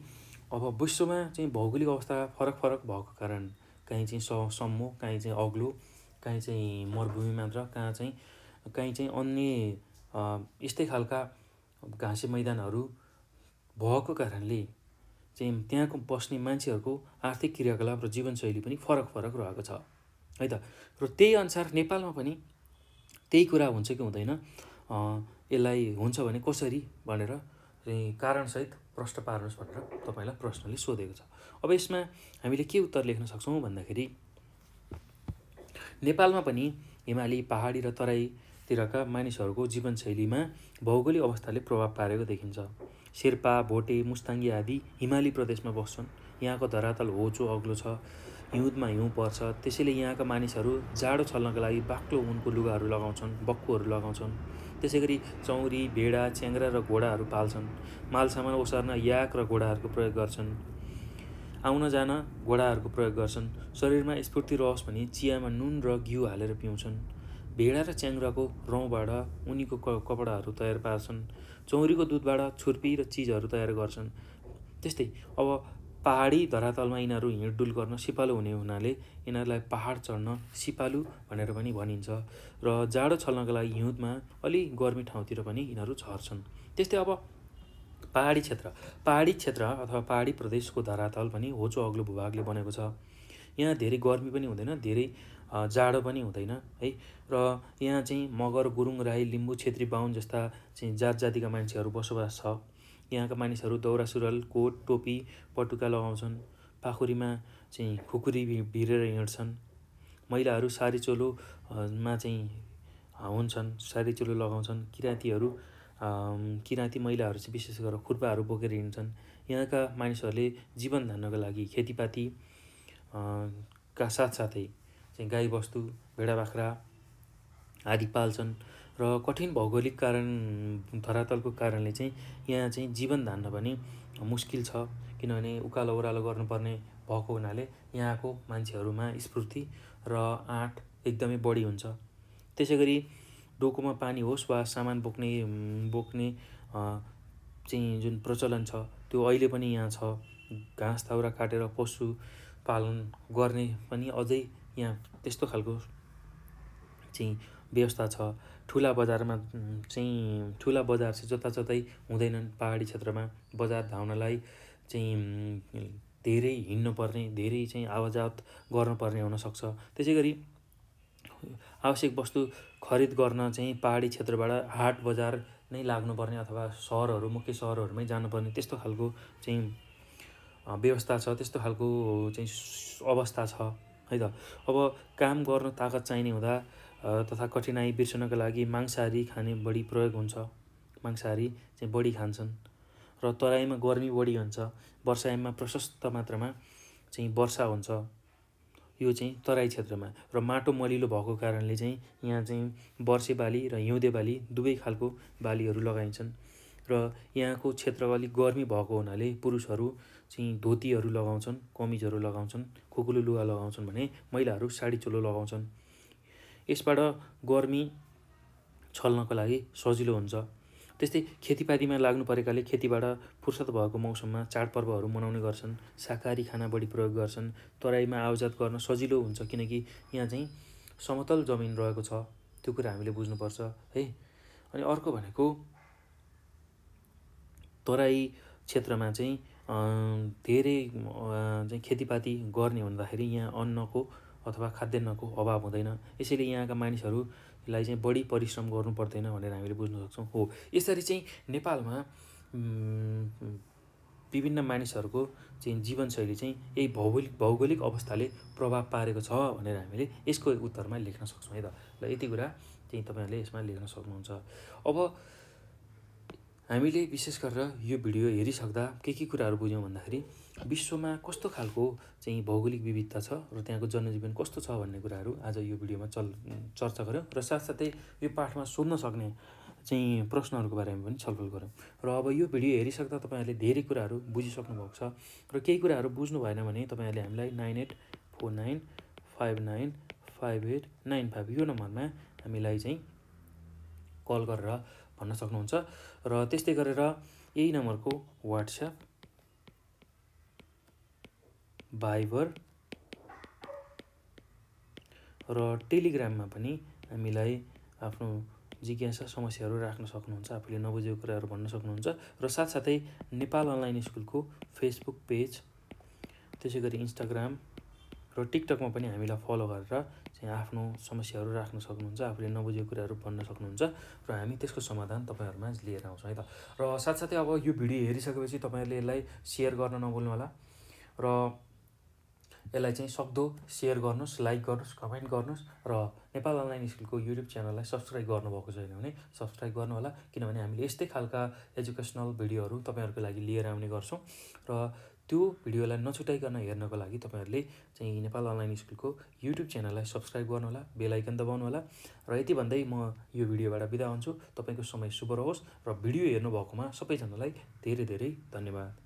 अब विश्वमा चाहिँ भौगोलिक अवस्था फरक भएको कारण कहीँ चाहिँ सम्मो, कहीँ चाहिँ अग्लो, कहीँ चाहिँ मरुभूमि मात्र, कहीँ चाहिँ अन्य यस्तै खालका घाँसे मैदानहरू भएको कारणले चाहिँ त्यहाँको बस्ने मान्छेहरूको आर्थिक क्रियाकलाप र जीवनशैली पनि फरक रहेको छ है त। र त्यही अनुसार नेपालमा पनि त्यही कुरा हुन्छ कि हुँदैन, यसलाई हुन्छ भने कसरी भनेर चाहिँ कारणसहित प्रश्न पार्नुहोस् भनेर तपाईँलाई प्रश्नले सोधेको छ। अब यसमा हामीले के उत्तर लेख्न सक्छौँ भन्दाखेरि नेपालमा पनि हिमाली, पहाडी र तराईतिरका मानिसहरूको जीवनशैलीमा भौगोलिक अवस्थाले प्रभाव पारेको देखिन्छ। शेर्पा, भोटे, मुस्ताङ्गी आदि हिमाली प्रदेशमा बस्छन्। यहाँको धरातल होचो अग्लो छ, हिउँदमा हिउँ पर्छ, त्यसैले यहाँका मानिसहरू जाडो छल्नका लागि बाक्लो ऊनको लुगाहरू लगाउँछन्, बक्खुहरू लगाउँछन्। त्यसै गरी चौरी, भेडा, च्याङ्ग्रा र घोडाहरू पाल्छन्। मालसामान ओसार्न याक र घोडाहरूको प्रयोग गर्छन्। आउन जान घोडाहरूको प्रयोग गर्छन्। शरीरमा स्फूर्ति रहोस् भने चियामा नुन र घिउ हालेर पिउँछन्। भेडा र च्याङ्ग्राको रौँबाट उनीको कपडाहरू तयार पार्छन्। चौरीको दुधबाट छुर्पी र चिजहरू तयार गर्छन्। त्यस्तै अब पहाडी धरातलमा यिनीहरू हिँडडुल गर्न सिपालु हुने हुनाले यिनीहरूलाई पहाड चढ्न सिपालु भनेर पनि भनिन्छ र जाडो छल्नका लागि हिउँदमा अलि गर्मी ठाउँतिर पनि यिनीहरू झर्छन्। त्यस्तै अब पहाडी क्षेत्र अथवा पहाडी प्रदेशको धरातल पनि होचो अग्लो भूभागले बनेको छ। यहाँ धेरै गर्मी पनि हुँदैन, धेरै जाडो पनि हुँदैन है। र यहाँ चाहिँ मगर, गुरुङ, राई, लिम्बू, छेत्री, बाहुन जस्ता चाहिँ जातिका मान्छेहरू बसोबास छ। यहाँका मानिसहरू दौरा सुरुवाल, कोट, टोपी, पटुका लगाउँछन्। पाखुरीमा चाहिँ खुकुरी भिरेर हिँड्छन्। महिलाहरू सारी चोलोमा चाहिँ हुन्छन्, सारी चोलो लगाउँछन्। किराँती महिलाहरू चाहिँ विशेष गरेर खुर्पाहरू बोकेर हिँड्छन्। यहाँका मानिसहरूले जीवन धान्नको लागि खेतीपाती का साथसाथै चाहिँ गाई बस्तु, भेडा बाख्रा आदि पाल्छन् र कठिन भौगोलिक धरातलको कारणले चाहिँ यहाँ चाहिँ जीवन धान्न पनि मुस्किल छ, किनभने उकालो ओह्रालो गर्नुपर्ने भएको हुनाले यहाँको मान्छेहरूमा स्फूर्ति र आँट एकदमै बढी हुन्छ। त्यसै गरी डोकोमा पानी होस् वा सामान बोक्ने चाहिँ जुन प्रचलन छ त्यो अहिले पनि यहाँ छ। घाँस दाउरा काटेर पशु पालन गर्ने पनि अझै यहाँ त्यस्तो खालको चाहिँ व्यवस्था छ। ठुला बजार चाहिँ जताततै हुँदैनन्। पहाडी क्षेत्रमा बजार धाउनलाई चाहिँ धेरै हिँड्नुपर्ने, धेरै चाहिँ आवाजात गर्नुपर्ने हुनसक्छ। त्यसै गरी आवश्यक वस्तु खरिद गर्न चाहिँ पहाडी क्षेत्रबाट हाट बजार नै लाग्नुपर्ने अथवा सहरहरू मुख्य सहरहरूमै जानुपर्ने त्यस्तो खालको चाहिँ व्यवस्था छ, त्यस्तो खालको चाहिँ अवस्था छ है त। अब काम गर्न ताकत चाहिने हुँदा तथा कठिनाइ बिर्सनका लागि मांसाहारी खाने बढी प्रयोग हुन्छ। मांसाहारी चाहिँ बढी खान्छन् र तराईमा गर्मी बढी हुन्छ, वर्षायाममा प्रशस्त मात्रामा चाहिँ वर्षा हुन्छ, यो चाहिँ तराई क्षेत्रमा। र माटो मलिलो भएको कारणले चाहिँ यहाँ चाहिँ वर्षे बाली र हिउँदे बाली दुवै खालको बालीहरू लगाइन्छन्। र यहाँको क्षेत्र अलिक गर्मी भएको हुनाले पुरुषहरू चाहिँ धोतीहरू लगाउँछन्, कमिजहरू लगाउँछन्, खुकुलो लुगा लगाउँछन् भने महिलाहरू साडी चोलो लगाउँछन्। यसबाट गर्मी छल्नको लागि सजिलो हुन्छ। त्यस्तै खेतीपातीमा लाग्नु परेकाले खेतीबाट फुर्सद भएको मौसममा चाडपर्वहरू मनाउने गर्छन्, शाकाहारी खाना बढी प्रयोग गर्छन्। तराईमा आवजात गर्न सजिलो हुन्छ किनकि यहाँ चाहिँ समतल जमिन रहेको छ, त्यो कुरा हामीले बुझ्नुपर्छ है। अनि अर्को भनेको तराई क्षेत्रमा चाहिँ धेरै चाहिँ खेतीपाती गर्ने हुँदाखेरि यहाँ अन्नको अथवा खाद्यान्नको अभाव हुँदैन, यसैले यहाँका मानिसहरूलाई चाहिँ बढी परिश्रम गर्नु पर्दैन भनेर हामीले बुझ्न सक्छौँ। हो, यसरी चाहिँ नेपालमा विभिन्न मानिसहरूको चाहिँ जीवनशैली चाहिँ यही भौगोलिक अवस्थाले प्रभाव पारेको छ भनेर हामीले यसको उत्तरमा लेख्न सक्छौँ है त। ल यति कुरा चाहिँ तपाईँहरूले यसमा लेख्न सक्नुहुन्छ। अब हामीले विशेष गरेर यो भिडियो हेरिसक्दा के कुराहरू बुझ्यौँ भन्दाखेरि विश्वमा कस्तो खालको चाहिँ भौगोलिक विविधता छ र त्यहाँको जनजीवन कस्तो छ भन्ने कुराहरू आज यो भिडियोमा चर्चा गऱ्यौँ र साथसाथै यो पाठमा सोध्न सक्ने चाहिँ प्रश्नहरूको बारेमा पनि छलफल गऱ्यौँ। र अब यो भिडियो हेरिसक्दा तपाईँहरूले धेरै कुराहरू बुझिसक्नु भएको छ र केही कुराहरू बुझ्नु भएन भने तपाईँहरूले हामीलाई 9849595895 यो नम्बरमा हामीलाई चाहिँ कल गरेर भन्न सक्नुहुन्छ। र त्यस्तै गरेर यही नम्बरको वाट्सएप, भाइबर र टेलिग्राममा पनि हामीलाई आफ्नो जिज्ञासा समस्याहरू राख्न सक्नुहुन्छ, आफूले नबुझेको कुराहरू भन्न सक्नुहुन्छ। र साथसाथै नेपाल अनलाइन स्कुलको फेसबुक पेज, त्यसै गरी इन्स्टाग्राम र टिकटकमा पनि हामीलाई फलो गरेर चाहिँ आफ्नो समस्याहरू राख्न सक्नुहुन्छ, आफूले नबुझेको कुराहरू भन्न सक्नुहुन्छ र हामी त्यसको समाधान तपाईँहरूमा लिएर आउँछौँ है त। र साथसाथै अब यो भिडियो हेरिसकेपछि तपाईँहरूले यसलाई सेयर गर्न नभुल्नु होला र यसलाई चाहिँ सक्दो सेयर गर्नुहोस्, लाइक गर्नुहोस्, कमेन्ट गर्नुहोस् र नेपाल अनलाइन स्कुलको युट्युब च्यानललाई सब्सक्राइब गर्नुभएको छैन भने सब्सक्राइब गर्नु होला, किनभने हामीले यस्तै खालका एजुकेसनल भिडियोहरू तपाईँहरूको लागि लिएर आउने गर्छौँ। र त्यो भिडियोलाई नछुटाइकन हेर्नको लागि तपाईँहरूले चाहिँ नेपाल अनलाइन स्कुलको युट्युब च्यानललाई सब्सक्राइब गर्नु होला, बेल आइकन दबाउनु होला। र यति भन्दै म यो भिडियोबाट बिदा हुन्छु। तपाईँको समय शुभ रहोस् र भिडियो हेर्नुभएकोमा सबैजनालाई धेरै धेरै धन्यवाद।